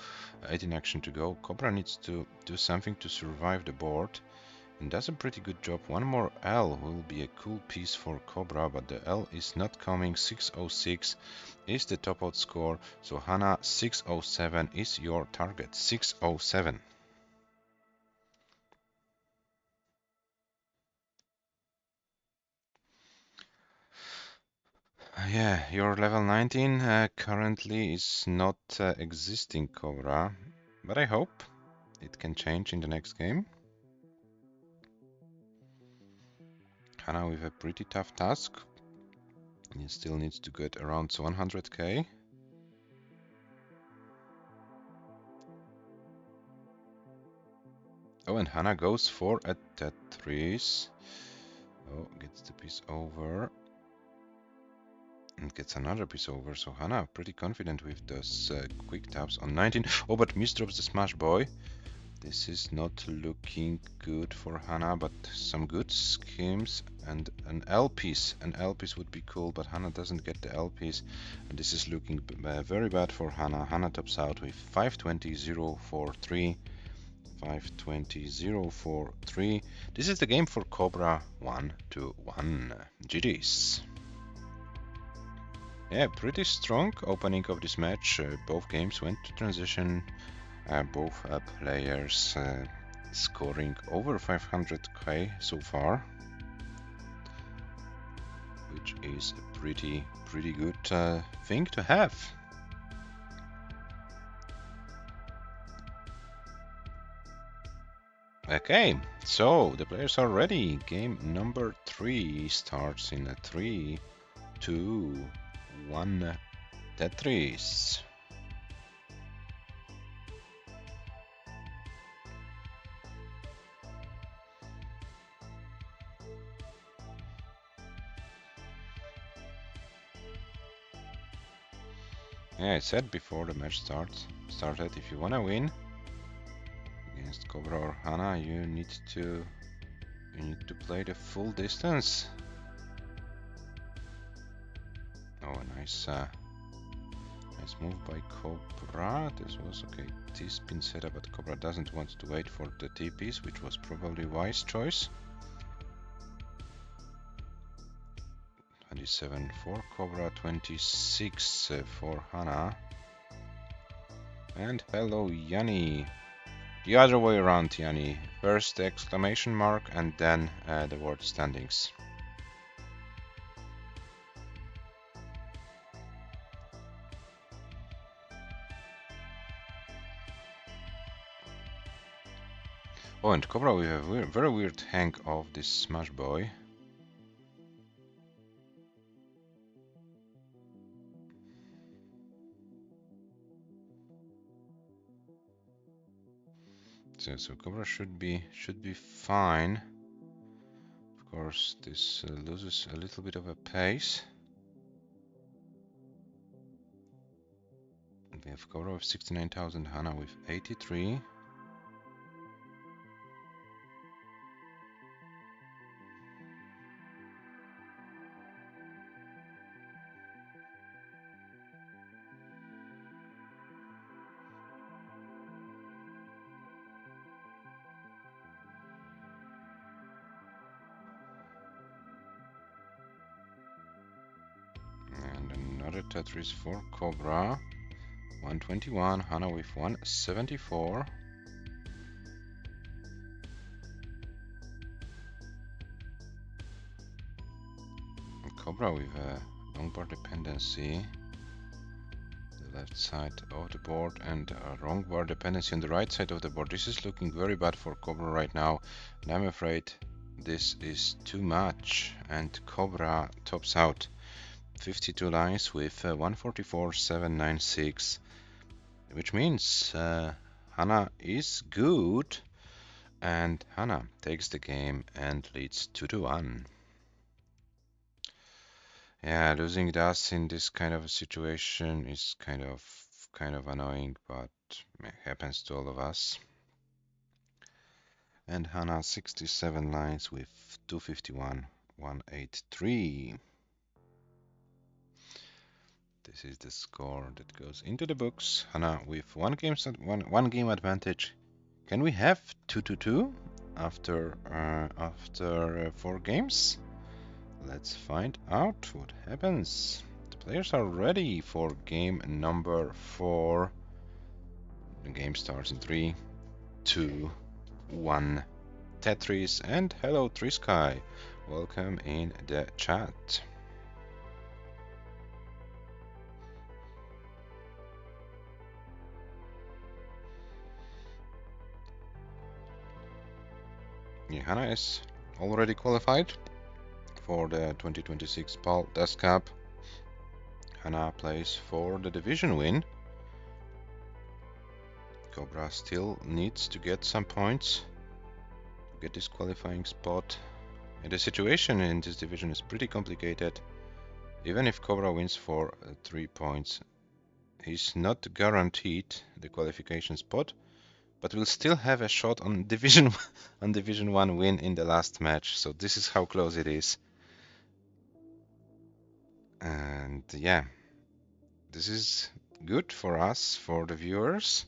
18 action to go. Cobra needs to do something to survive the board, and does a pretty good job. One more L will be a cool piece for Cobra, but the L is not coming. 606 is the top out score, so HANA 607 is your target. 607. Yeah, your level 19 currently is not existing, Cobra, but I hope it can change in the next game. HANA with a pretty tough task. He still needs to get around 100k. Oh, and HANA goes for a Tetris. Oh, gets the piece over. And gets another piece over, so HANA pretty confident with those quick taps on 19. Oh, but misdrops the smash boy. This is not looking good for HANA, but some good schemes and an L piece. An L piece would be cool, but HANA doesn't get the L piece, and this is looking very bad for HANA. HANA tops out with 520.043. 520.043. This is the game for Cobra 1-1. GG's. Yeah, pretty strong opening of this match. Both games went to transition. Both players scoring over 500k so far, which is a pretty good thing to have. Okay, so the players are ready. Game number 3 starts in a 3, 2, 1 Tetris. Yeah, I said before the match started, if you wanna win against Cobra or HANA, you need to play the full distance. Oh, nice move by Cobra. This was okay. T-spin setup, but Cobra doesn't want to wait for the T-piece, which was probably wise choice. 27 for Cobra, 26 for HANA. And hello, Yanni. The other way around, Yanni. First the exclamation mark and then the word standings. Oh, and Cobra with a very weird hang of this smash boy. So COBRA should be fine. Of course, this loses a little bit of a pace. We have COBRA with 69,000, HANA with 83. And another Tetris for COBRA. 121, HANA with 174. And COBRA with a long bar dependency. The left side of the board and a wrong bar dependency on the right side of the board. This is looking very bad for COBRA right now, and I'm afraid this is too much, and COBRA tops out 52 lines with 144,796, which means HANA is good, and HANA takes the game and leads 2-1. Yeah, losing DAS in this kind of a situation is kind of annoying, but it happens to all of us. And HANA 67 lines with 251,183. This is the score that goes into the books. HANA with one game advantage. Can we have 2-2 after 4 games? Let's find out what happens. The players are ready for game number 4. The game starts in 3, 2, 1. Tetris, and hello Trisky. Welcome in the chat. HANA is already qualified for the 2026 PAL-DAS Cup. HANA plays for the division win. COBRA still needs to get some points to get this qualifying spot. And the situation in this division is pretty complicated. Even if COBRA wins for 3 points, he's not guaranteed the qualification spot, but will still have a shot on Division 1 win in the last match. So this is how close it is. And yeah, this is good for us, for the viewers.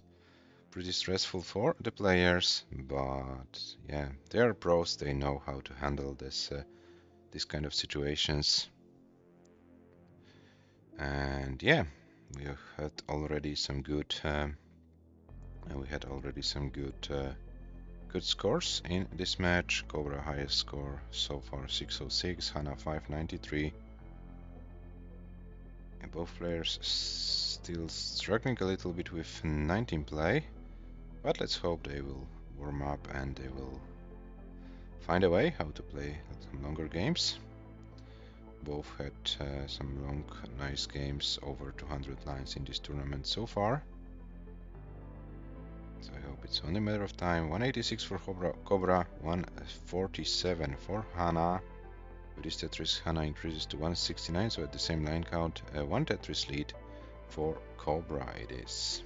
Pretty stressful for the players, but yeah, they are pros. They know how to handle this kind of situations. And yeah, we had already some good. Good scores in this match. COBRA highest score so far 606, HANA 593. And both players still struggling a little bit with 19 play, but let's hope they will warm up and they will find a way how to play some longer games. Both had some long, nice games, over 200 lines in this tournament so far. So I hope it's only a matter of time. 186 for COBRA, 147 for HANA. With this Tetris, HANA increases to 169, so at the same line count, 1 Tetris lead for COBRA it is.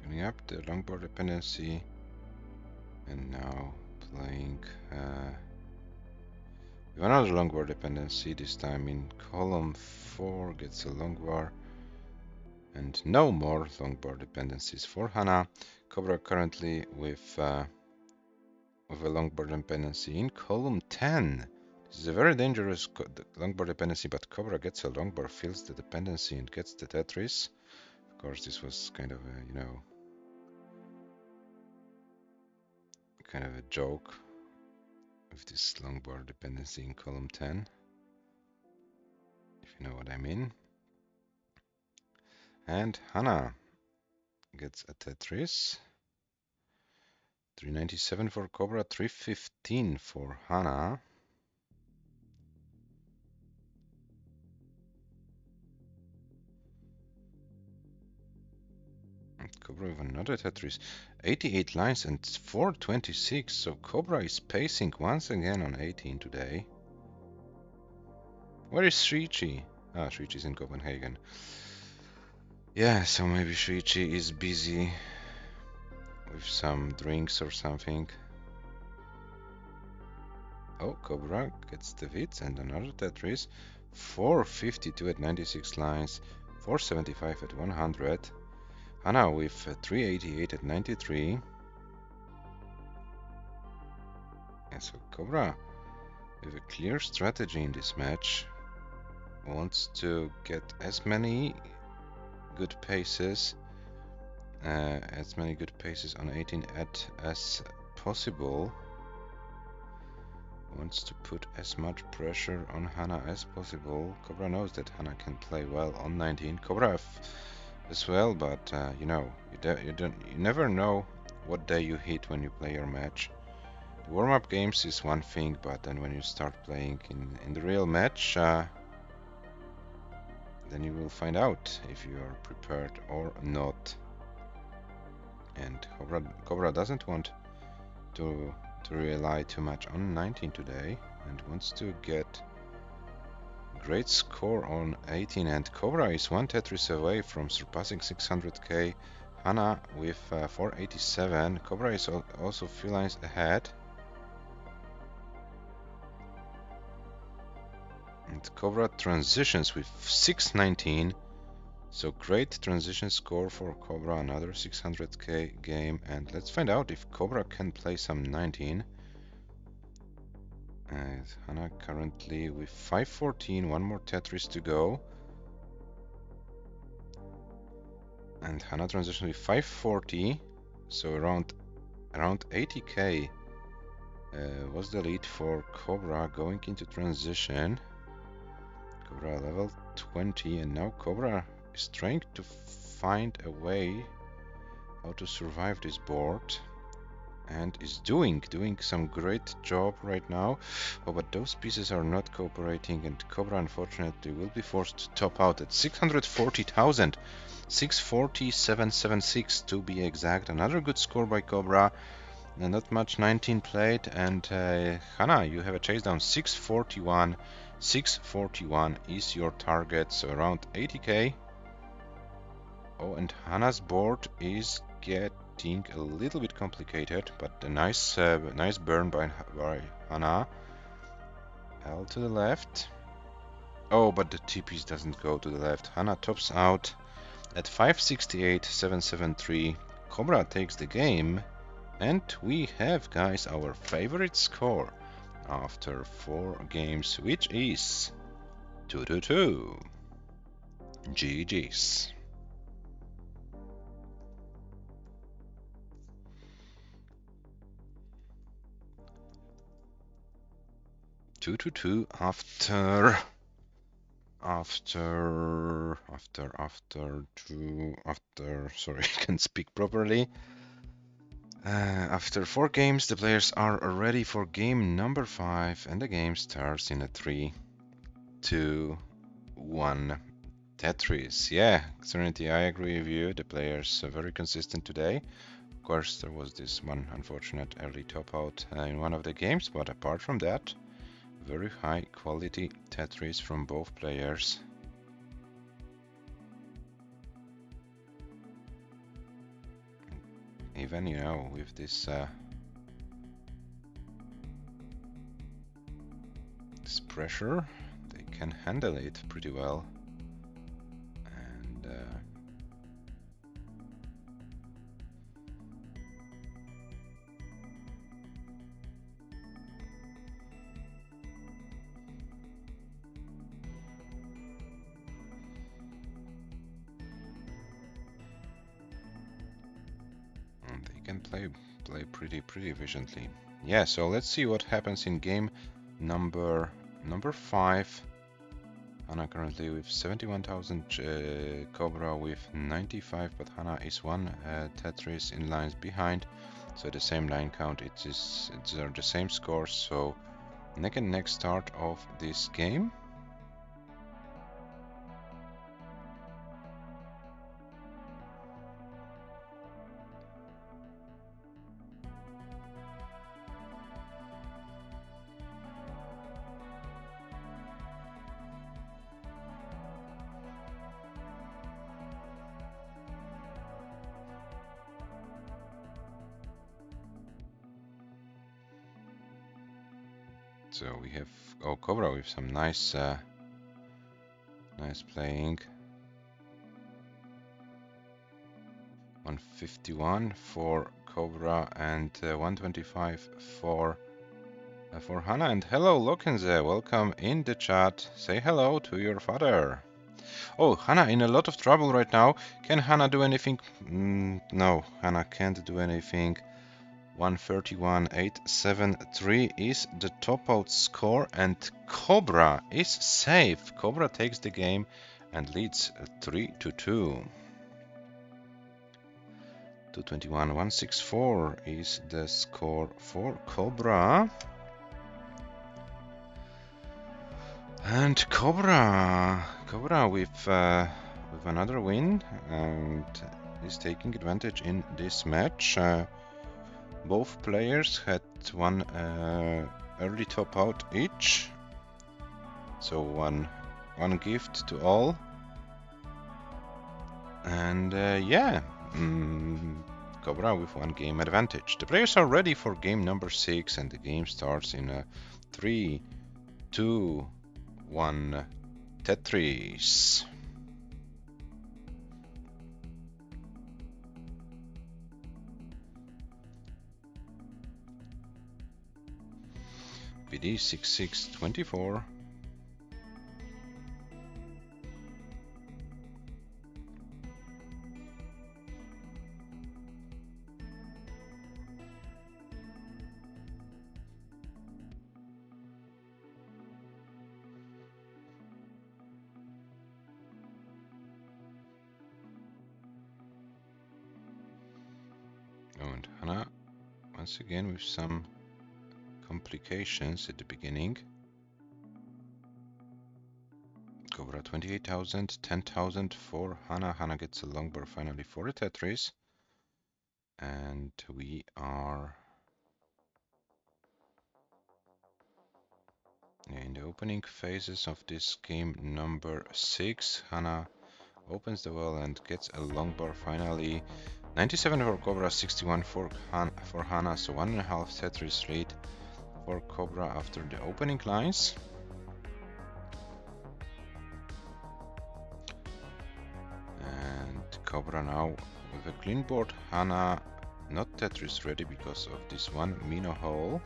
Filling up the long bar dependency, and now playing with another long bar dependency, this time in column 4 gets a long bar, and no more long bar dependencies for HANA. COBRA currently with a long bar dependency in column 10. This is a very dangerous long bar dependency, but COBRA gets a long bar, fills the dependency and gets the Tetris. Of course, this was kind of a, kind of a joke with this long bar dependency in column 10, if you know what I mean. And HANA gets a Tetris. 397 for COBRA, 315 for HANA. COBRA with another Tetris. 88 lines and 426, so COBRA is pacing once again on 18 today. Where is Srichi? Ah, Srichi's in Copenhagen. Yeah, so maybe Srichi is busy with some drinks or something. Oh, COBRA gets the hits and another Tetris. 452 at 96 lines, 475 at 100. HANA with 388 at 93. And so COBRA with a clear strategy in this match. Wants to get as many good paces on 18 as possible. Wants to put as much pressure on HANA as possible. COBRA knows that HANA can play well on 19. COBRA as well, but you know, you never know what day you hit when you play your match. The warm-up games is one thing, but then when you start playing in the real match, then you will find out if you are prepared or not. And COBRA doesn't want to rely too much on 19 today and wants to get great score on 18, and COBRA is one Tetris away from surpassing 600k. HANA with 487. COBRA is also a few lines ahead. And COBRA transitions with 619. So great transition score for COBRA, another 600k game, and let's find out if COBRA can play some 19. HANA currently with 514, one more Tetris to go. And HANA transition with 540, so around 80k was the lead for COBRA going into transition. COBRA level 20, and now COBRA is trying to find a way how to survive this board, and is doing some great job right now. Oh, but those pieces are not cooperating, and COBRA unfortunately will be forced to top out at 640,000. 640,776 to be exact. Another good score by COBRA. Not much 19 played, and HANA, you have a chase down 641. 641 is your target, so around 80k. Oh, and HANA's board is getting a little bit complicated, but a nice burn by HANA. L to the left. Oh, but the T-piece doesn't go to the left. HANA tops out at 568,773. COBRA takes the game, and we have, guys, our favorite score after 4 games, which is 2-2. GG's. Sorry, I can't speak properly. After 4 games, the players are ready for game number 5, and the game starts in a 3, 2, 1. Tetris. Yeah, Serenity, I agree with you. The players are very consistent today. Of course, there was this one unfortunate early top out in one of the games, but apart from that, very high quality Tetris from both players. Even, you know, with this this pressure, they can handle it pretty well. And they can play play pretty efficiently. Yeah, so let's see what happens in game number 5. HANA currently with 71,000, COBRA with 95, but HANA is one Tetris in lines behind, so the same line count. These are the same scores, so neck and neck start of this game. So we have COBRA with some nice playing. 151 for COBRA and 125 for HANA. And hello, Lokenze, welcome in the chat. Say hello to your father. Oh, HANA in a lot of trouble right now. Can HANA do anything? No, HANA can't do anything. 131.873 is the top out score, and COBRA is safe. COBRA takes the game and leads 3-2. 221.164 is the score for COBRA. And COBRA with another win and is taking advantage in this match. Both players had one early top out each, so one gift to all. And yeah, COBRA with one game advantage. The players are ready for game number 6, and the game starts in 3, 2, 1, Tetris. BD 6624. And HANA once again with some complications at the beginning. COBRA 28,000, 10,000 for HANA. HANA gets a long bar finally for the Tetris. And we are in the opening phases of this game number 6. HANA opens the well and gets a long bar finally. 97 for COBRA, 61 for HANA, so 1.5 Tetris lead for COBRA after the opening lines. And COBRA now with a clean board. HANA not Tetris ready because of this one Mino hole.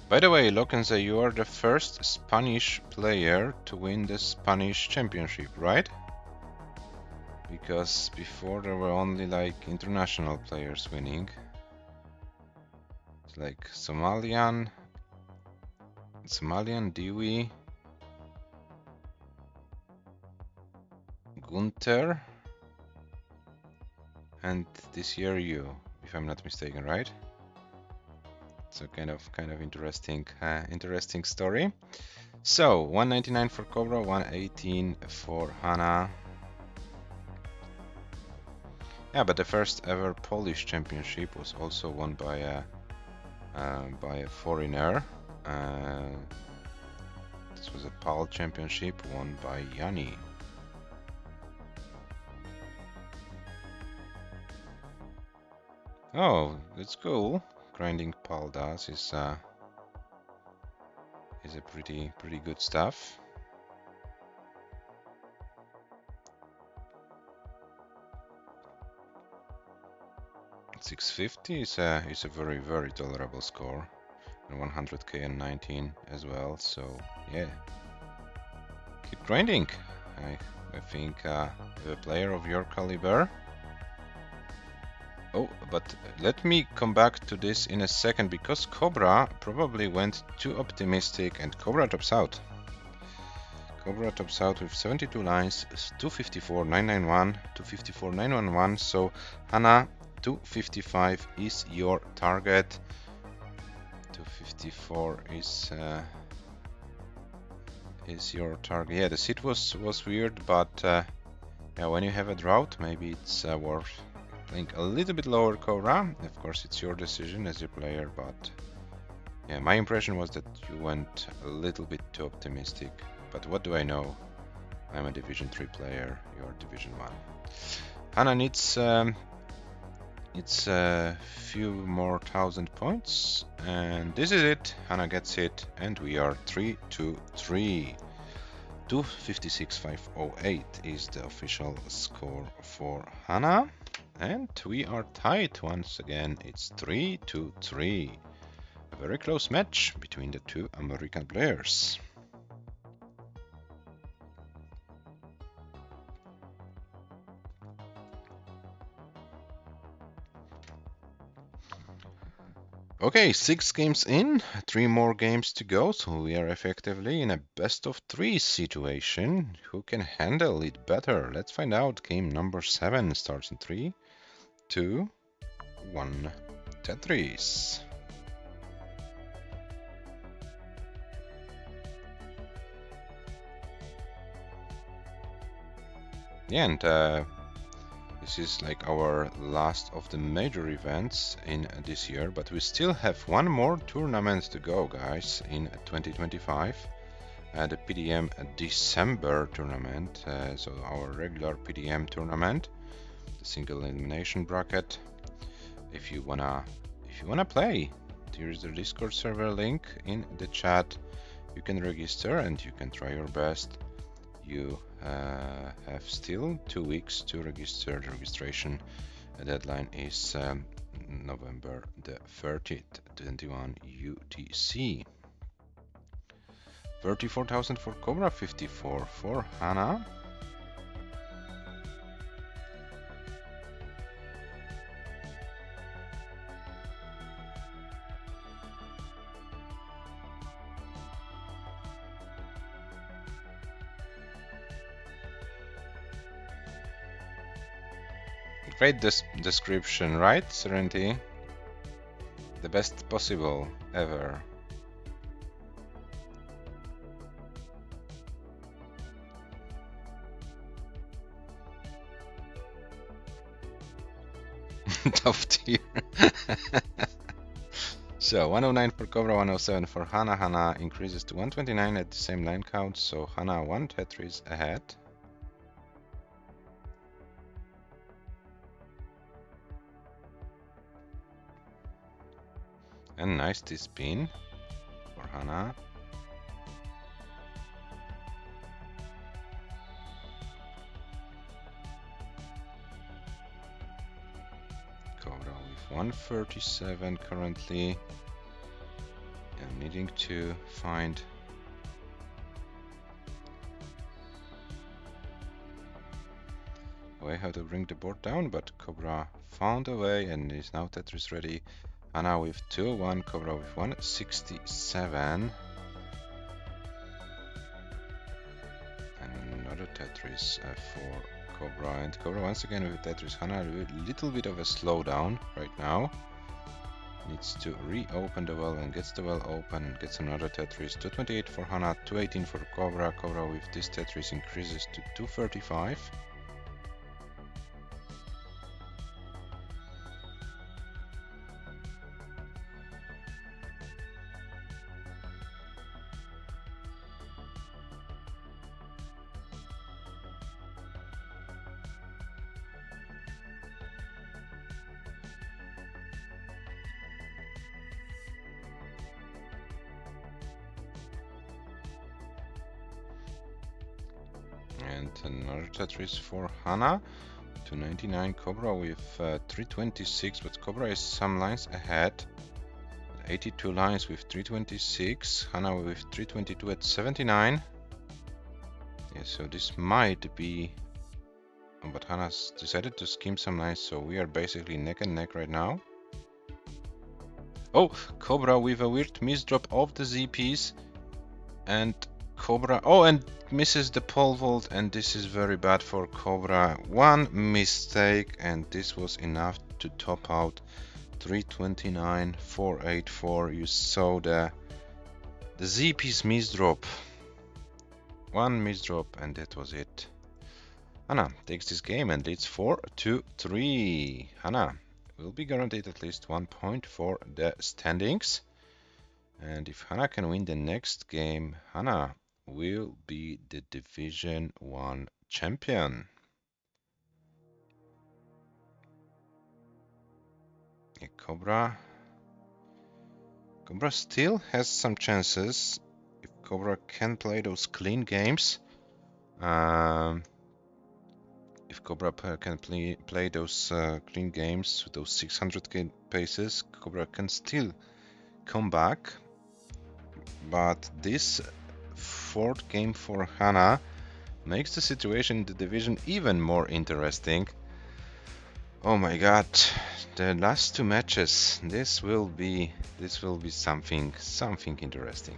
By the way, Lokenze, you are the first Spanish player to win the Spanish championship, right? Because before there were only like international players winning. It's like Somalian, Dewey, Gunther, and this year you, if I'm not mistaken, right? So kind of interesting story. So 199 for COBRA, 118 for HANA. Yeah, but the first ever Polish championship was also won by a foreigner. This was a PAL championship won by Yanni. Oh, that's cool. Grinding paldas is a pretty good stuff. $650 is a very tolerable score. and 100k and 19 as well. So yeah, keep grinding. I think a player of your caliber. Oh, but let me come back to this in a second, because COBRA probably went too optimistic and COBRA tops out. COBRA tops out with 72 lines, 254,991, 254,911. So HANA, 255 is your target. 254 is your target. Yeah, the seat was weird, but yeah, when you have a drought, maybe it's worth playing a little bit lower COBRA. Of course, it's your decision as a player, but yeah, my impression was that you went a little bit too optimistic. But what do I know? I'm a Division 3 player, you're Division 1. HANA needs it's a few more 1,000 points, and this is it. HANA gets it, and we are 3-2-3. 256,508 is the official score for HANA, and we are tied once again. It's 3-2-3. A very close match between the two American players. Okay, 6 games in, 3 more games to go, so we are effectively in a best of 3 situation. Who can handle it better? Let's find out. Game number 7 starts in 3, 2, 1. Tetris. Yeah, and this is like our last of the major events in this year, but we still have one more tournament to go, guys, in 2025. The PDM December tournament, so our regular PDM tournament, the single elimination bracket. If you wanna play, here is the Discord server link in the chat. You can register and you can try your best. You have still 2 weeks to register. The registration deadline is November the 30th, 21 UTC. 34,000 for COBRA, 54 for HANA. Great description, right, Serenity? The best possible ever. Top tier. So 109 for COBRA, 107 for HANA. HANA increases to 129 at the same line count, so HANA 1 Tetris ahead. And nice T-spin for HANA. COBRA with 137 currently. And needing to find a way how to bring the board down, but COBRA found a way and is now Tetris ready. HANA with 201, COBRA with 167. And another Tetris for COBRA. And COBRA once again with Tetris. HANA a little bit of a slowdown right now. Needs to reopen the well and gets the well open and gets another Tetris. 228 for HANA, 218 for COBRA. COBRA with this Tetris increases to 235. And another Tetris for HANA, 299. COBRA with 326, but COBRA is some lines ahead. 82 lines with 326, HANA with 322 at 79. Yeah, so this might be, but HANA's decided to skim some lines, so we are basically neck and neck right now. Oh, COBRA with a weird misdrop of the ZPs, and COBRA, oh, and misses the pole vault, and this is very bad for COBRA. One mistake, and this was enough to top out 329,484. You saw the ZP's misdrop. One misdrop, and that was it. HANA takes this game and leads 4-3. HANA will be guaranteed at least 1 point for the standings. And if HANA can win the next game, HANA will be the Division 1 champion. Yeah, COBRA still has some chances if COBRA can play those clean games. If COBRA can play those clean games with those 600k paces, COBRA can still come back. But this fourth game for HANA makes the situation in the division even more interesting. Oh my god, the last two matches, this will be something interesting.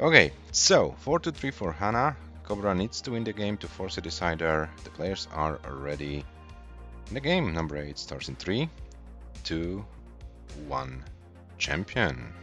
Okay, so 4-3 for HANA. COBRA needs to win the game to force a decider. The players are ready. The game number 8 starts in 3, 2, 1. Champion.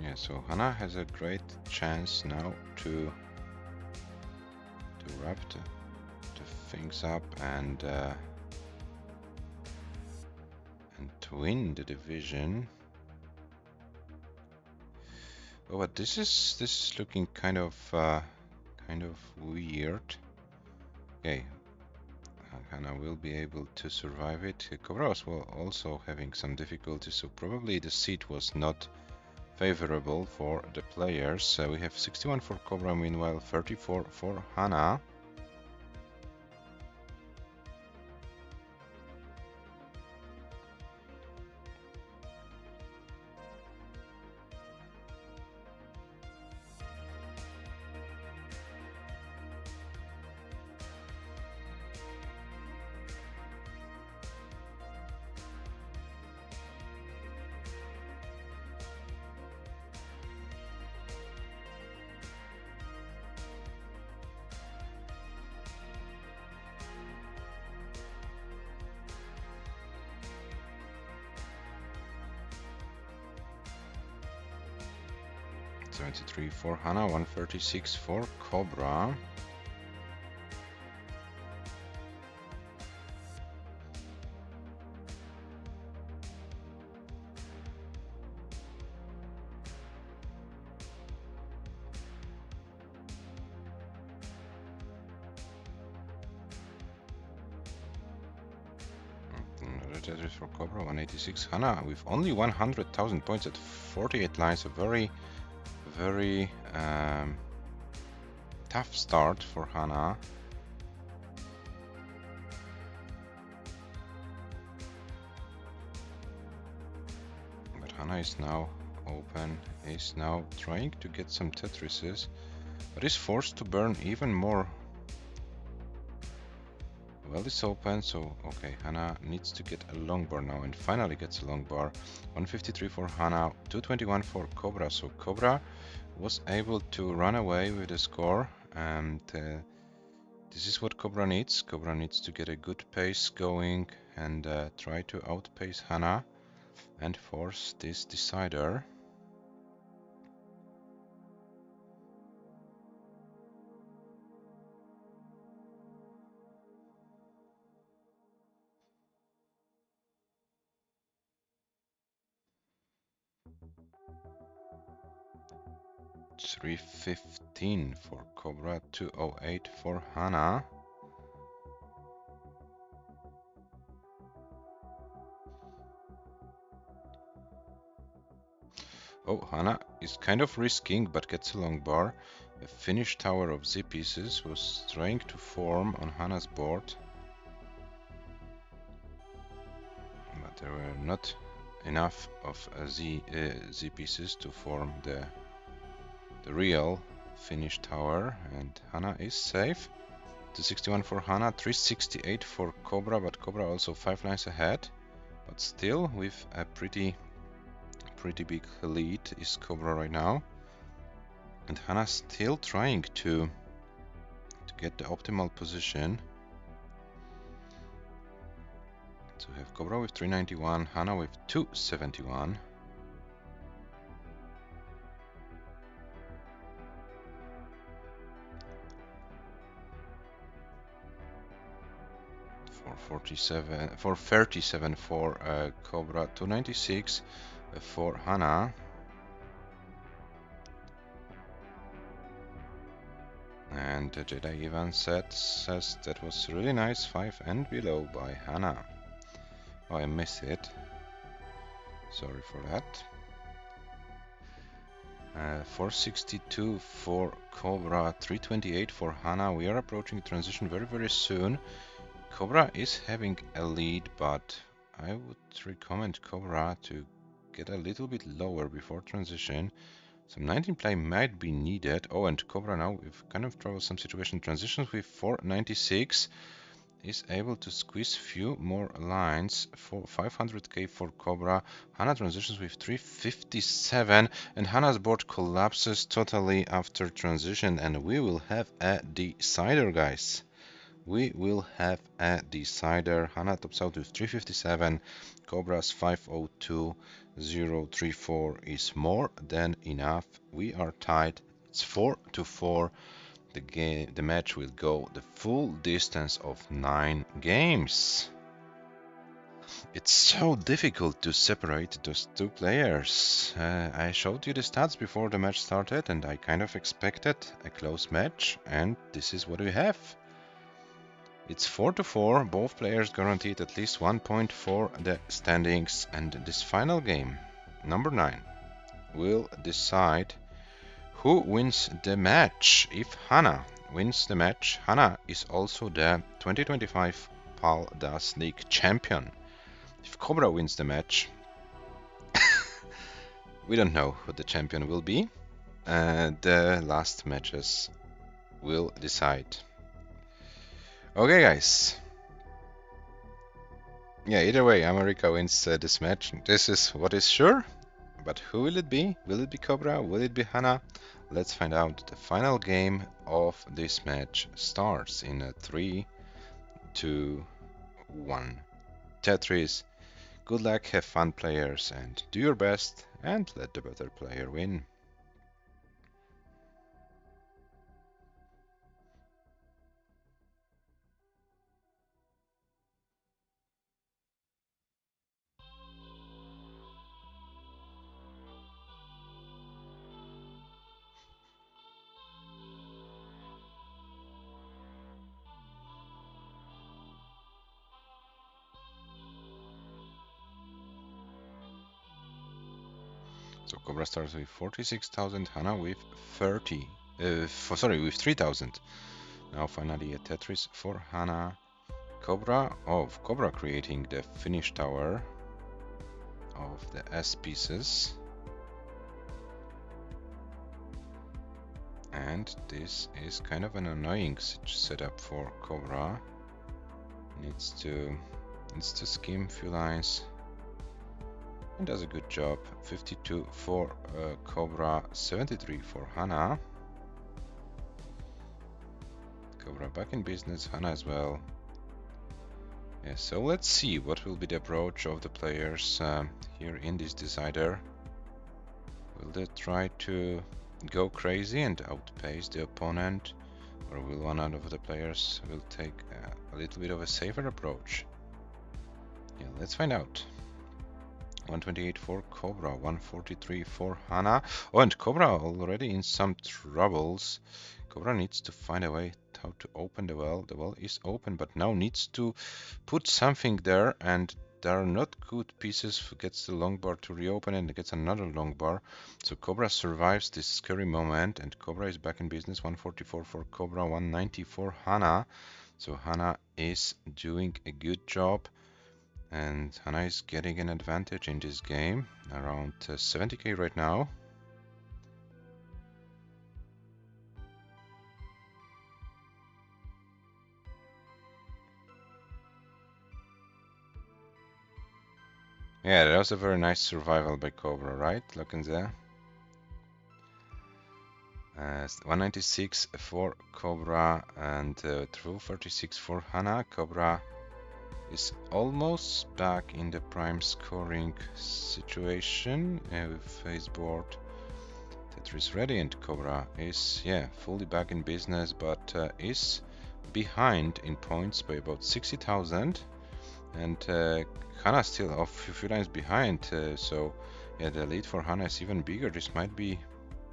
Yeah, so HANA has a great chance now to wrap the things up and to win the division. Oh, but this is looking kind of weird. Okay, HANA will be able to survive it. COBRA was also having some difficulty, so probably the seat was not favorable for the players. We have 61 for COBRA, meanwhile 34 for HANA. $73 for HANA, 136 for COBRA. Tetris for COBRA, 186. HANA with only 100,000 points at 48 lines, a very tough start for HANA. But HANA is now open, is now trying to get some Tetrises, but is forced to burn even more. Well, it's open, so okay, HANA needs to get a long bar now, and finally gets a long bar. 153 for HANA, 221 for COBRA, so COBRA was able to run away with the score, and this is what COBRA needs. COBRA needs to get a good pace going and try to outpace HANA and force this decider. 315 for COBRA, 208 for HANA. Oh, HANA is kind of risking, but gets a long bar. A finished tower of Z pieces was trying to form on HANA's board, but there were not enough of Z pieces to form the real finished tower, and HANA is safe. 261 for HANA, 368 for COBRA, but COBRA also 5 lines ahead, but still with a pretty big lead is COBRA right now, and HANA still trying to get the optimal position. So we have COBRA with 391, HANA with 271. For 37 for COBRA, 296 for HANA. And Jedi Ivan says that was really nice, 5 and below by HANA. Oh, I missed it. Sorry for that. 462 for COBRA, 328 for HANA. We are approaching transition very soon. COBRA is having a lead, but I would recommend COBRA to get a little bit lower before transition. Some 19 play might be needed. Oh, and COBRA now with kind of troublesome situation. Transitions with 496 is able to squeeze few more lines for 500k for COBRA. HANA transitions with 357, and HANA's board collapses totally after transition, and we will have a decider, guys. We will have a decider. HANA tops out with 357. COBRA's 502.034 is more than enough. We are tied. It's 4-4. The match will go the full distance of 9 games. It's so difficult to separate those two players. I showed you the stats before the match started, and I kind of expected a close match, and this is what we have. It's 4-4, both players guaranteed at least 1 point for the standings, and this final game, number 9, will decide who wins the match. If HANA wins the match, HANA is also the 2025 PALDAS League champion. If COBRA wins the match, we don't know who the champion will be. The last matches will decide. Okay, guys. Yeah, either way, America wins this match. This is what is sure. But who will it be? Will it be COBRA? Will it be HANA? Let's find out. The final game of this match starts in 3, 2, 1. Tetris. Good luck, have fun, players, and do your best, and let the better player win. So COBRA starts with 46,000, HANA with 3,000. Now finally a Tetris for HANA. COBRA creating the finish tower of the S pieces. And this is kind of an annoying setup for COBRA. Needs to skim a few lines. And does a good job. 52 for COBRA, 73 for HANA. COBRA back in business, HANA as well. Yeah, so let's see what will be the approach of the players here in this decider. Will they try to go crazy and outpace the opponent, or will one of the players will take a little bit of a safer approach? Yeah, let's find out. 128 for COBRA, 143 for HANA. Oh, and COBRA already in some troubles. COBRA needs to find a way how to open the well. The well is open, but now needs to put something there, and there are not good pieces. Gets the long bar to reopen and gets another long bar. So COBRA survives this scary moment, and COBRA is back in business. 144 for COBRA, 190 for HANA. So HANA is doing a good job, and HANA is getting an advantage in this game, around 70k right now. Yeah, that was a very nice survival by COBRA, right? Look in there. 196 for COBRA and 236 for HANA. COBRA is almost back in the prime scoring situation with phase board. Tetris ready, and COBRA is fully back in business, but is behind in points by about 60,000, and HANA still a few lines behind, so yeah, the lead for HANA is even bigger. This might be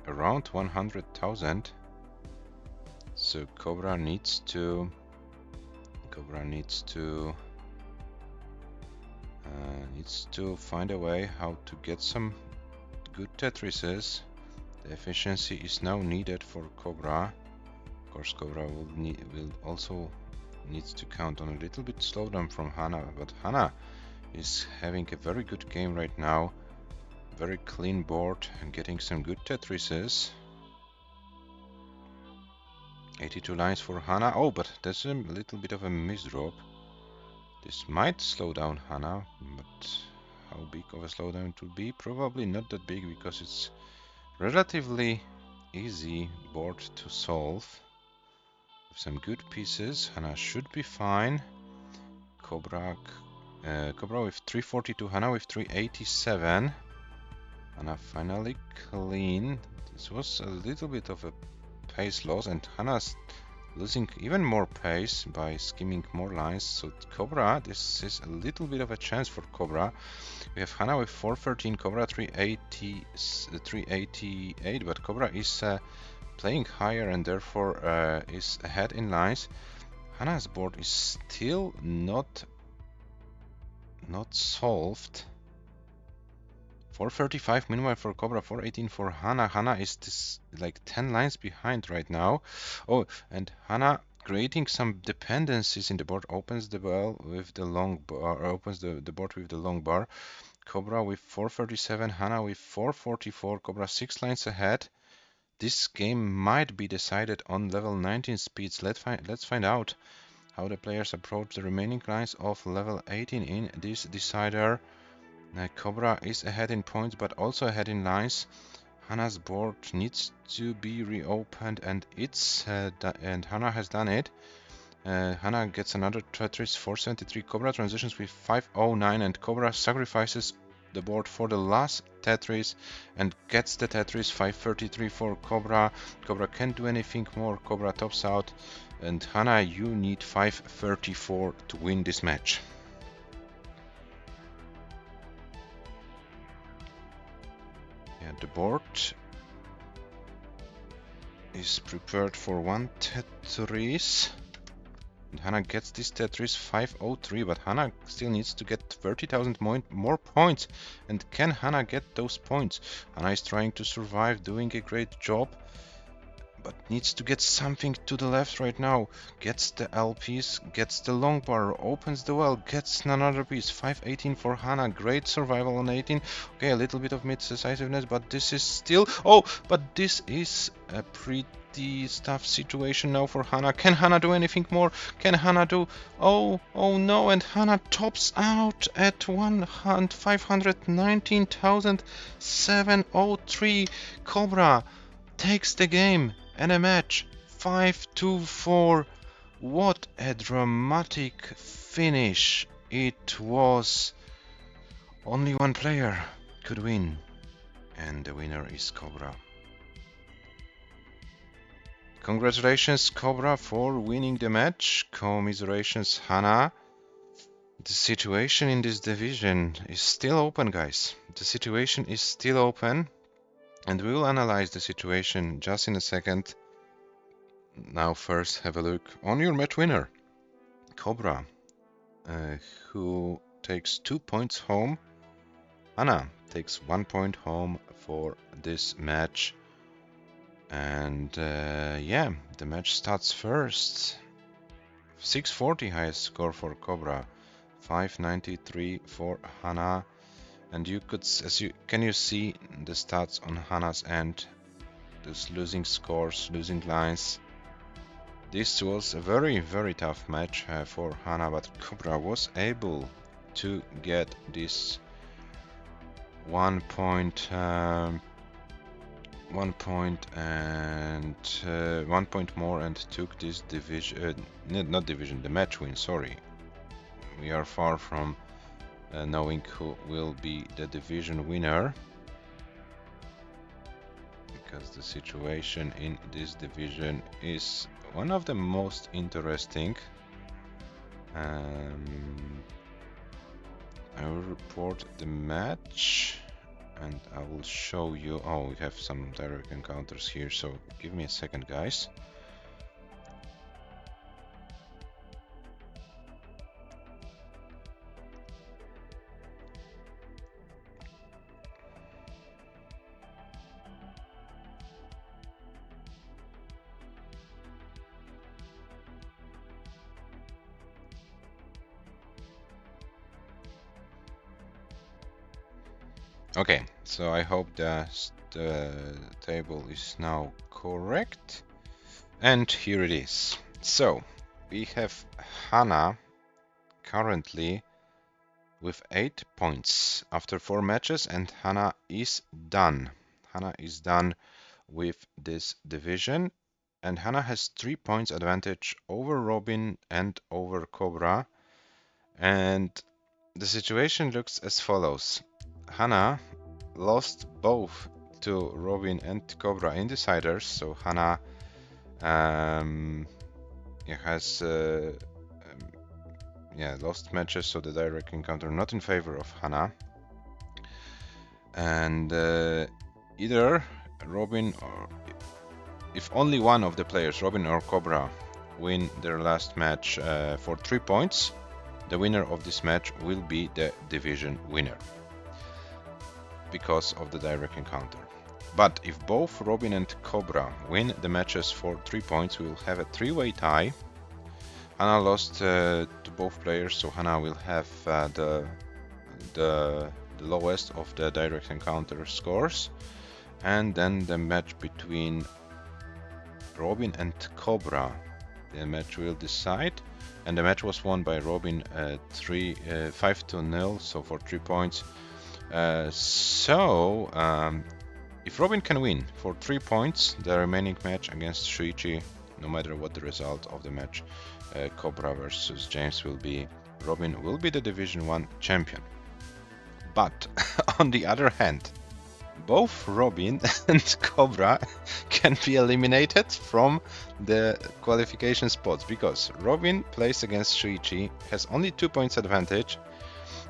around 100,000. So COBRA needs to find a way how to get some good Tetrises. The efficiency is now needed for COBRA. Of course, COBRA will also needs to count on a little bit slowdown from HANA, but HANA is having a very good game right now. Very clean board and getting some good Tetrises. 82 lines for HANA. Oh, but there's a little bit of a misdrop. This might slow down HANA, but how big of a slowdown it will be? Probably not that big, because it's relatively easy board to solve. With some good pieces, HANA should be fine. COBRA with 342, HANA with 387. HANA finally clean. This was a little bit of a pace loss, and HANA's losing even more pace by skimming more lines. So COBRA, this is a little bit of a chance for COBRA. We have HANA with 413, COBRA 388, but COBRA is playing higher and therefore is ahead in lines. HANA's board is still not solved. 435 meanwhile for COBRA, 418 for HANA. HANA is like 10 lines behind right now. Oh, and HANA creating some dependencies in the board, opens the well with the long bar, opens the board with the long bar. COBRA with 437, HANA with 444, COBRA 6 lines ahead. This game might be decided on level 19 speeds. Let's find out how the players approach the remaining lines of level 18 in this decider. COBRA is ahead in points, but also ahead in lines. HANA's board needs to be reopened, and and HANA has done it. HANA gets another Tetris, 473. COBRA transitions with 509, and COBRA sacrifices the board for the last Tetris and gets the Tetris. 533 for COBRA. COBRA can't do anything more. COBRA tops out, and HANA, you need 534 to win this match. The board is prepared for one Tetris, and HANA gets this Tetris 503, but HANA still needs to get 30,000 more points. And can HANA get those points? HANA is trying to survive, doing a great job, but needs to get something to the left right now. Gets the LPs, gets the long bar, opens the well, gets another piece. 518 for HANA, great survival on 18. Okay, a little bit of mid-decisiveness, but this is still... Oh, but this is a pretty tough situation now for HANA. Can HANA do anything more? Can HANA do... Oh no, and HANA tops out at 519,703. COBRA takes the game and a match. 5-4. What a dramatic finish it was. Only one player could win, and the winner is COBRA. Congratulations COBRA for winning the match. Commiserations HANA. The situation in this division is still open, guys. The situation is still open, and we will analyze the situation just in a second. Now first have a look on your match winner, COBRA, who takes 2 points home. HANA takes 1 point home for this match. And yeah, the match starts first. 640 highest score for COBRA, 593 for HANA. And you could, can you see the stats on HANA's end? Those losing scores, losing lines. This was a very, very tough match for HANA, but COBRA was able to get this 1 point, 1 point and 1 point more, and took this division, not division, the match win, sorry. We are far from knowing who will be the division winner, because the situation in this division is one of the most interesting. I will report the match and I will show you. Oh, we have some direct encounters here, so give me a second, guys. Okay, so I hope the table is now correct, and here it is. So we have HANA currently with 8 points after 4 matches, and HANA is done. HANA is done with this division, and HANA has 3 points advantage over Robin and over COBRA, and the situation looks as follows. HANA lost both to Robin and COBRA in deciders, so HANA has lost matches, so the direct encounter not in favor of HANA. And either Robin, or if only one of the players, Robin or COBRA, win their last match for 3 points, the winner of this match will be the division winner because of the direct encounter. But if both Robin and COBRA win the matches for 3 points, we will have a 3-way tie. HANA lost to both players, so HANA will have the lowest of the direct encounter scores, and then the match between Robin and COBRA, the match will decide. And the match was won by Robin 5-0, so for 3 points. If Robin can win for 3 points the remaining match against Shuichi, no matter what the result of the match, COBRA versus James will be, Robin will be the Division 1 champion. But on the other hand, both Robin and COBRA can be eliminated from the qualification spots, because Robin plays against Shuichi, has only 2 points advantage,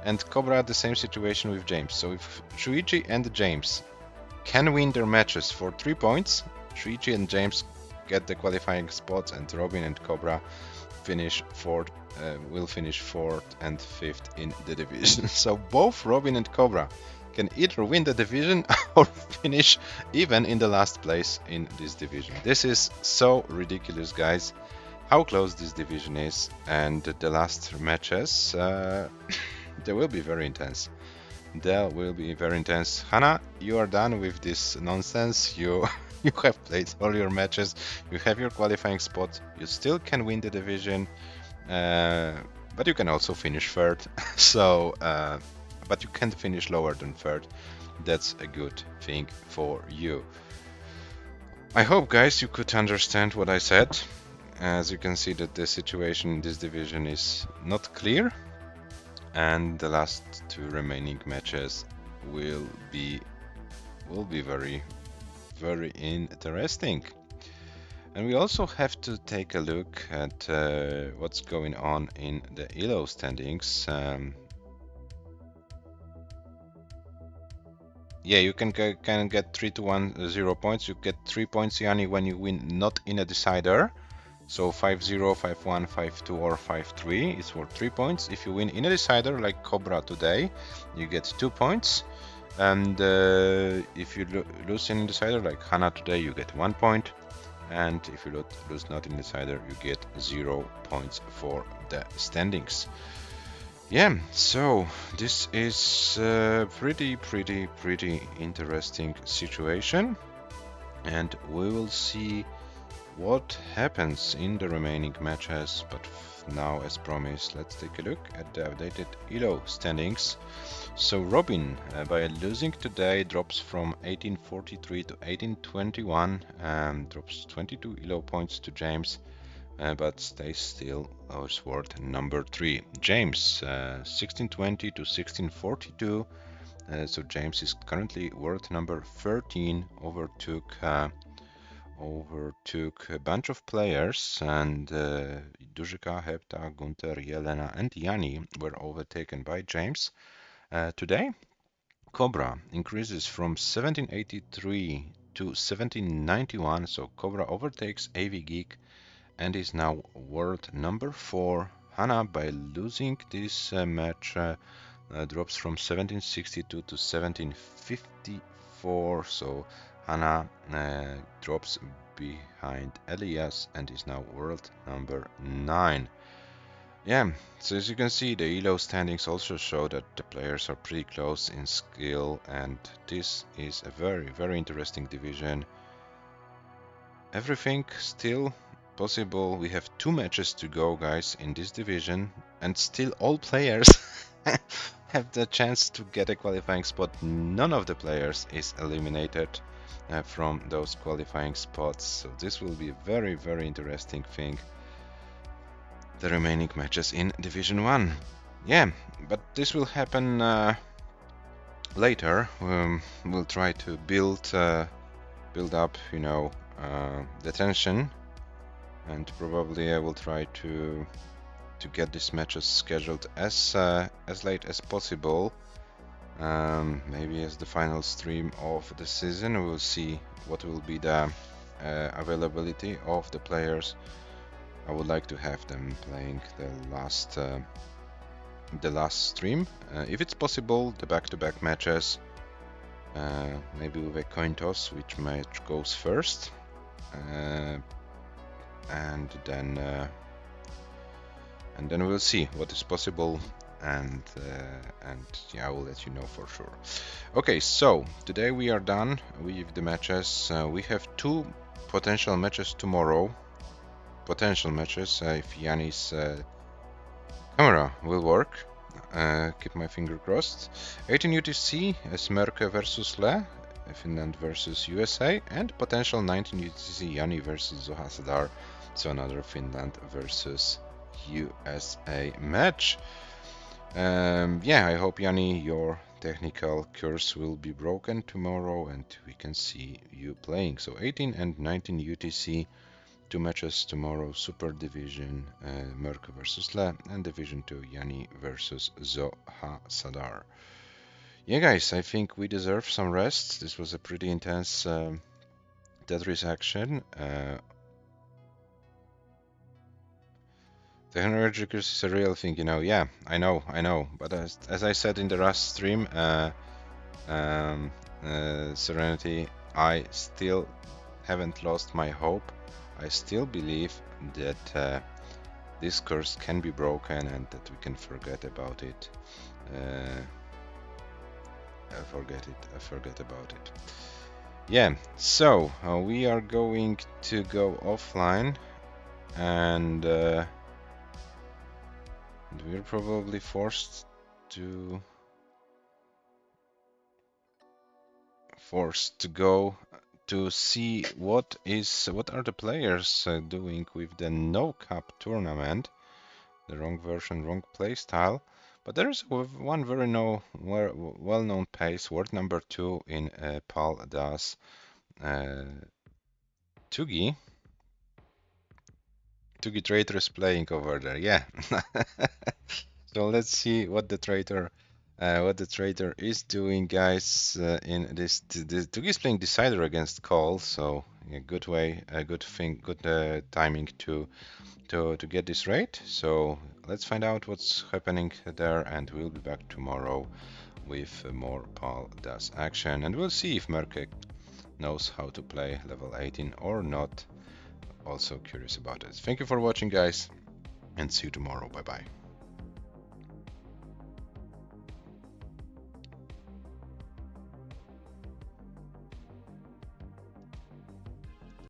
and COBRA the same situation with James. So if Shuichi and James can win their matches for 3 points, Shuichi and James get the qualifying spots, and Robin and COBRA will finish 4th and 5th in the division. So both Robin and COBRA can either win the division or finish even in the last place in this division. This is so ridiculous, guys, how close this division is, and the last matches they will be very intense. They will be very intense. HANA, you are done with this nonsense. You have played all your matches, you have your qualifying spot, you still can win the division, but you can also finish 3rd. So but you can't finish lower than 3rd. That's a good thing for you. I hope, guys, you could understand what I said. As you can see that the situation in this division is not clear, and the last 2 remaining matches will be very, very interesting. And we also have to take a look at what's going on in the ELO standings. Yeah, you can get 3 to 1 0 points. You get 3 points, Yanni, when you win not in a decider. So 5-0, 5-1, 5-2, or 5-3 is worth 3 points. If you win in a decider like Cobra today, you get 2 points. And if you lose in a decider like HANA today, you get 1 point. And if you lose not in the decider, you get 0 points for the standings. Yeah, so this is a pretty interesting situation, and we will see what happens in the remaining matches. But now, as promised, let's take a look at the updated ELO standings. So Robin, by losing today, drops from 1843 to 1821 and drops 22 ELO points to James, but stays still as worth number 3. James, 1620 to 1642. So James is currently worth number 13, overtook a bunch of players, and Duzhika, Hepta, Gunter, Jelena, and Yanni were overtaken by James. Today, Cobra increases from 1783 to 1791, so Cobra overtakes AV Geek and is now world number 4. HANA, by losing this match, drops from 1762 to 1754, so HANA drops behind Elias and is now world number 9. Yeah, so as you can see, the ELO standings also show that the players are pretty close in skill, and this is a very interesting division. Everything still possible. We have 2 matches to go, guys, in this division, and still all players have the chance to get a qualifying spot. None of the players is eliminated from those qualifying spots, so this will be a very interesting thing, the remaining matches in Division 1. Yeah, but this will happen later. We'll try to build up, the tension, and probably I will try to get these matches scheduled as late as possible. Maybe as the final stream of the season. We will see what will be the availability of the players. I would like to have them playing the last stream, if it's possible, the back-to-back matches. Maybe with a coin toss, which match goes first, and then we'll see what is possible, and yeah, I will let you know for sure. Okay, so today we are done with the matches. We have 2 potential matches tomorrow. Potential matches if Yanni's camera will work. Keep my finger crossed. 18 UTC as Merke versus Le, Finland versus USA, and potential 19 UTC Yanni versus Zoha Sadar, so another Finland versus USA match. Yeah, I hope, Yanni, your technical curse will be broken tomorrow and we can see you playing. So 18 and 19 UTC, 2 matches tomorrow. Super Division, Merke versus Le, and Division 2, Yanni versus Zoha Sadar. Yeah, guys, I think we deserve some rest. This was a pretty intense Tetris action. The energy curse is a real thing, Yeah, I know. But as I said in the last stream, Serenity, I still haven't lost my hope. I still believe that this curse can be broken and that we can forget about it. Forget about it. Yeah, so we are going to go offline, and we're probably forced to go to see what are the players doing with the No Cup tournament. The wrong version, wrong playstyle. But there is one very well-known pace, world number 2 in Pal Das Tugi. Tugi Trader is playing over there. Yeah. So let's see what the traitor is doing, guys. In this, Tugi is playing decider against call, so yeah, good way, a good thing, good timing to get this right. So let's find out what's happening there, and we'll be back tomorrow with more Pal does action, and we'll see if Merkek knows how to play level 18 or not. Also curious about it. Thank you for watching, guys, and see you tomorrow. Bye bye.